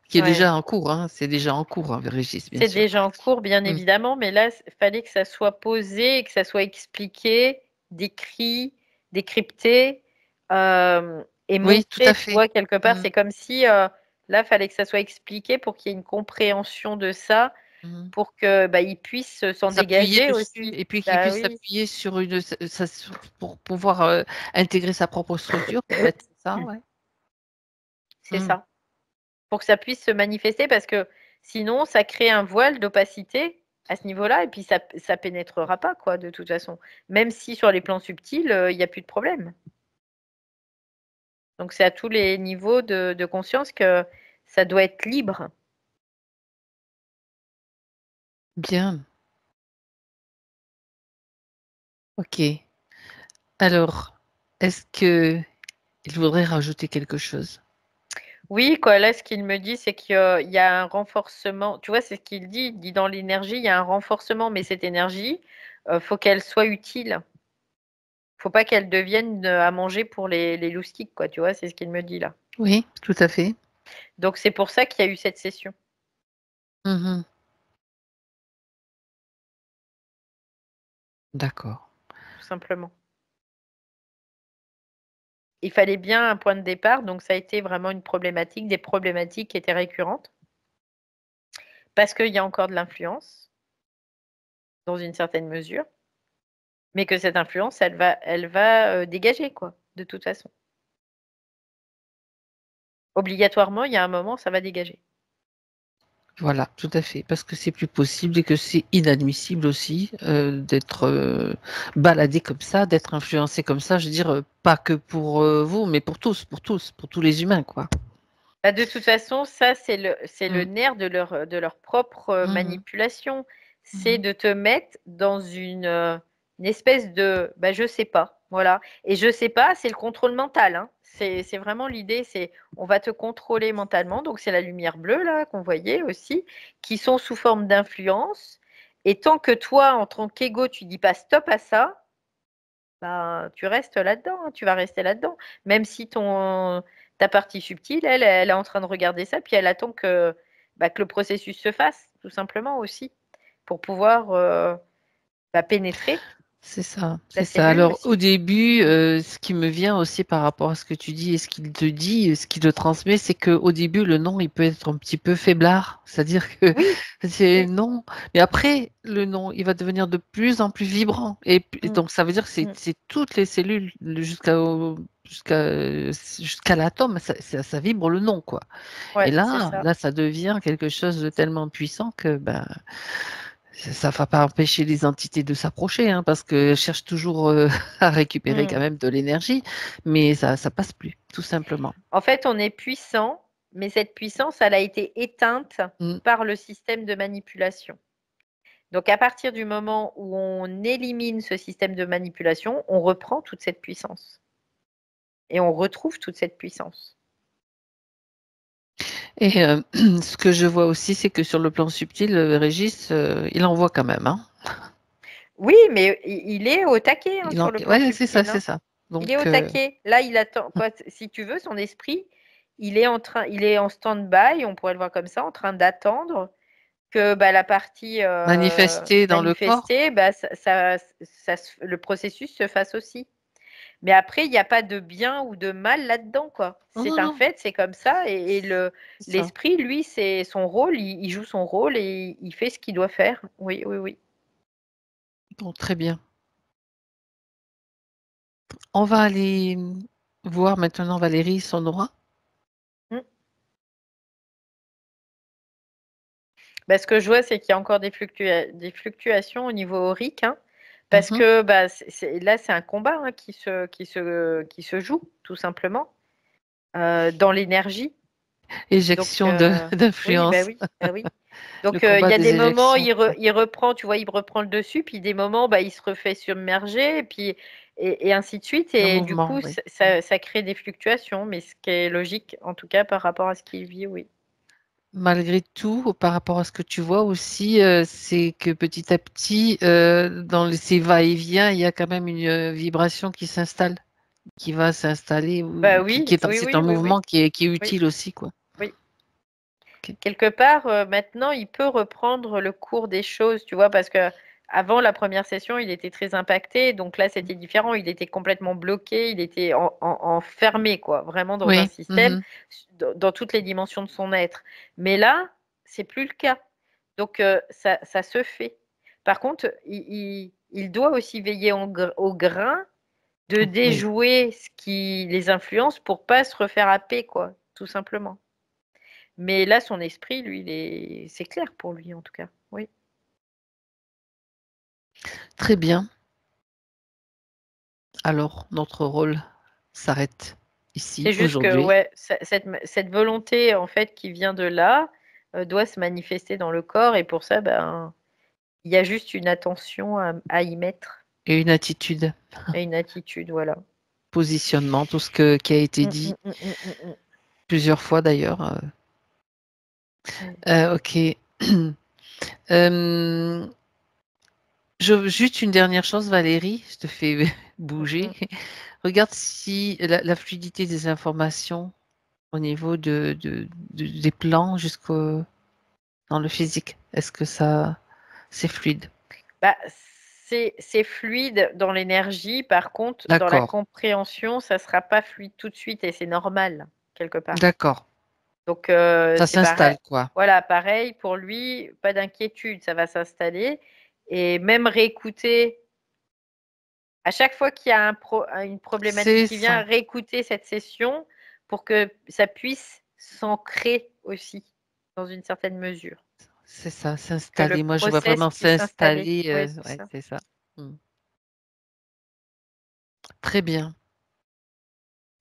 qui est Ouais. déjà en cours, hein, c'est déjà en cours, hein, Régis, bien C'est sûr. déjà en cours, bien Mm. évidemment, mais là, il fallait que ça soit posé, et que ça soit expliqué, décrit, décrypté et Oui, tout à montré. Tu fait. vois, quelque part, Mm. c'est comme si là, il fallait que ça soit expliqué pour qu'il y ait une compréhension de ça, Mm. pour que bah, il puisse s'en S'appuyer dégager dessus aussi. et puis qu'il Bah puisse oui, s'appuyer sur pour pouvoir intégrer sa propre structure, peut-être, c'est ça, ouais. c'est Mm. ça. Pour que ça puisse se manifester parce que sinon, ça crée un voile d'opacité à ce niveau-là et puis ça pénétrera pas, quoi, de toute façon. Même si sur les plans subtils, il n'y a plus de problème. Donc c'est à tous les niveaux de conscience que ça doit être libre. Bien, ok. Alors, est-ce que il voudrait rajouter quelque chose? Oui, quoi, là, ce qu'il me dit, c'est qu'il y a un renforcement. Tu vois, c'est ce qu'il dit. Il dit dans l'énergie, il y a un renforcement, mais cette énergie, faut qu'elle soit utile. Faut pas qu'elle devienne à manger pour les loustiques, quoi. Tu vois, c'est ce qu'il me dit là. Oui, tout à fait. Donc c'est pour ça qu'il y a eu cette session, Mhm. D'accord. tout simplement. Il fallait bien un point de départ, donc ça a été vraiment une problématique, des problématiques qui étaient récurrentes, parce qu'il y a encore de l'influence, dans une certaine mesure, mais que cette influence, elle va dégager, quoi, de toute façon. Obligatoirement, il y a un moment, ça va dégager. Voilà, tout à fait, parce que c'est plus possible et que c'est inadmissible aussi d'être baladé comme ça, d'être influencé comme ça. Je veux dire, pas que pour vous, mais pour tous les humains, quoi. Bah, de toute façon, ça, c'est le Mm. nerf de leur propre Mhm. manipulation. C'est Mhm. de te mettre dans une espèce de bah, je sais pas. Voilà. Et je sais pas, c'est le contrôle mental. Hein. C'est vraiment l'idée, c'est on va te contrôler mentalement. Donc, c'est la lumière bleue, là, qu'on voyait aussi, qui sont sous forme d'influence. Et tant que toi, en tant qu'ego, tu dis pas stop à ça, bah, tu restes là-dedans, hein, tu vas rester là-dedans. Même si ta partie subtile, elle est en train de regarder ça, puis elle attend que, bah, que le processus se fasse, tout simplement aussi, pour pouvoir bah, pénétrer C'est ça, la c'est ça. cellule Alors au aussi. début, ce qui me vient aussi par rapport à ce que tu dis et ce qu'il te dit, ce qu'il te transmet, c'est que au début le nom il peut être un petit peu faiblard, c'est-à-dire que Oui, c'est oui. non, mais après le nom il va devenir de plus en plus vibrant et Mm, donc ça veut dire que mm. c'est toutes les cellules jusqu'à l'atome, ça vibre le nom quoi. Et Ouais, c'est là ça. là ça devient quelque chose de tellement puissant que ben ça va pas empêcher les entités de s'approcher, hein, parce qu'elles cherchent toujours à récupérer Mm. quand même de l'énergie, mais ça passe plus, tout simplement. En fait, on est puissant, mais cette puissance, elle a été éteinte Mm. par le système de manipulation. Donc, à partir du moment où on élimine ce système de manipulation, on reprend toute cette puissance. Et on retrouve toute cette puissance. Et ce que je vois aussi, c'est que sur le plan subtil, Régis, il envoie quand même, hein. Oui, mais il est au taquet sur le plan Ouais, c'est ça, subtil. c'est ça. Il est Donc, au taquet. Là, il attend. Quoi, si tu veux, son esprit, il est en stand-by, on pourrait le voir comme ça, en train d'attendre que la partie manifester dans le corps. manifestée, le processus se fasse aussi. Mais après, il n'y a pas de bien ou de mal là-dedans, quoi. Non, C'est non, un non, fait, c'est comme ça. Et c'est ça. l'esprit, lui, c'est son rôle, il joue son rôle et il fait ce qu'il doit faire. Oui, oui, oui. Bon, très bien. On va aller voir maintenant Valérie son droit. Mm. Ce que je vois, c'est qu'il y a encore des fluctuations au niveau aurique, hein, parce Mhm. que là, c'est un combat qui se joue, tout simplement, dans l'énergie. Donc, Éjection oui, d'influence. oui, oui. Le Donc, il combat y a des des moments, éjections. il reprend, tu vois, il reprend le dessus, puis des moments, il se refait submerger, et puis et ainsi de suite. Un Et du mouvement, coup, oui. ça crée des fluctuations, mais ce qui est logique, en tout cas, par rapport à ce qu'il vit, oui. Malgré tout, par rapport à ce que tu vois aussi, c'est que petit à petit, dans ces va-et-vient, il y a quand même une vibration qui s'installe, qui va s'installer, Bah oui, oui, c'est un oui, oui, oui, mouvement qui est oui, utile aussi, quoi. oui. Ok. Quelque part, maintenant, il peut reprendre le cours des choses, tu vois, parce que avant la première session, il était très impacté, donc là, c'était différent. Il était complètement bloqué, il était enfermé, quoi, vraiment dans un Oui. système, Mhm. dans toutes les dimensions de son être. Mais là, c'est plus le cas. Donc, ça se fait. Par contre, il doit aussi veiller au grain de Oui, déjouer ce qui les influence pour pas se refaire happer, quoi, tout simplement. Mais là, son esprit, lui, c'est clair pour lui, en tout cas. Oui. très bien. Alors, notre rôle s'arrête ici, C'est juste que, aujourd'hui. ouais, cette volonté, en fait, qui vient de là, doit se manifester dans le corps. Et pour ça, il y a juste une attention à y mettre Et une attitude, et une attitude, voilà. positionnement, tout qui a été Mm, dit mm, mm, mm, mm, mm. plusieurs fois d'ailleurs. Oui. Ok. Euh, juste une dernière chose, Valérie, je te fais Mm, bouger. mm. Regarde si la fluidité des informations au niveau des plans jusqu'au dans le physique, est-ce que ça c'est fluide? Bah, c'est fluide dans l'énergie. Par contre, dans la D'accord, compréhension, ça sera pas fluide tout de suite et c'est normal, quelque part. d'accord. Donc, Ça c'est pareil. s'installe, quoi. Voilà, pareil, pour lui, pas d'inquiétude, ça va s'installer. Et même réécouter, à chaque fois qu'il y a une problématique C'est qui vient, ça, réécouter cette session pour que ça puisse s'ancrer aussi, dans une certaine mesure. c'est ça, Que le s'installer. Moi, je vois process vraiment puisse s'installer. s'installer. Oui, c'est Ouais, ça. c'est ça. Hmm. Très bien.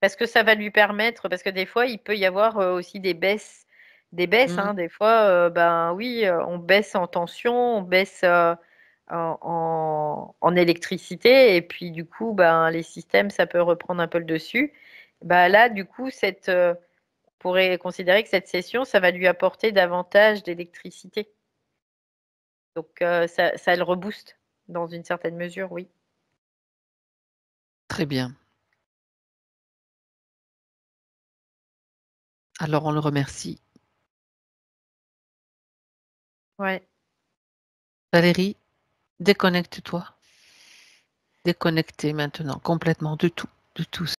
Parce que ça va lui permettre, parce que des fois, il peut y avoir aussi des baisses. Des baisses, Hmm. hein. Des fois, ben oui, on baisse en tension, on baisse en électricité, et puis du coup, ben, les systèmes, ça peut reprendre un peu le dessus. Ben, là, du coup, on pourrait considérer que cette session, ça va lui apporter davantage d'électricité. Donc, ça le rebooste dans une certaine mesure, oui. Très bien. Alors, on le remercie. Ouais. Valérie, déconnecte-toi. Déconnectée maintenant, complètement de tout, de tout.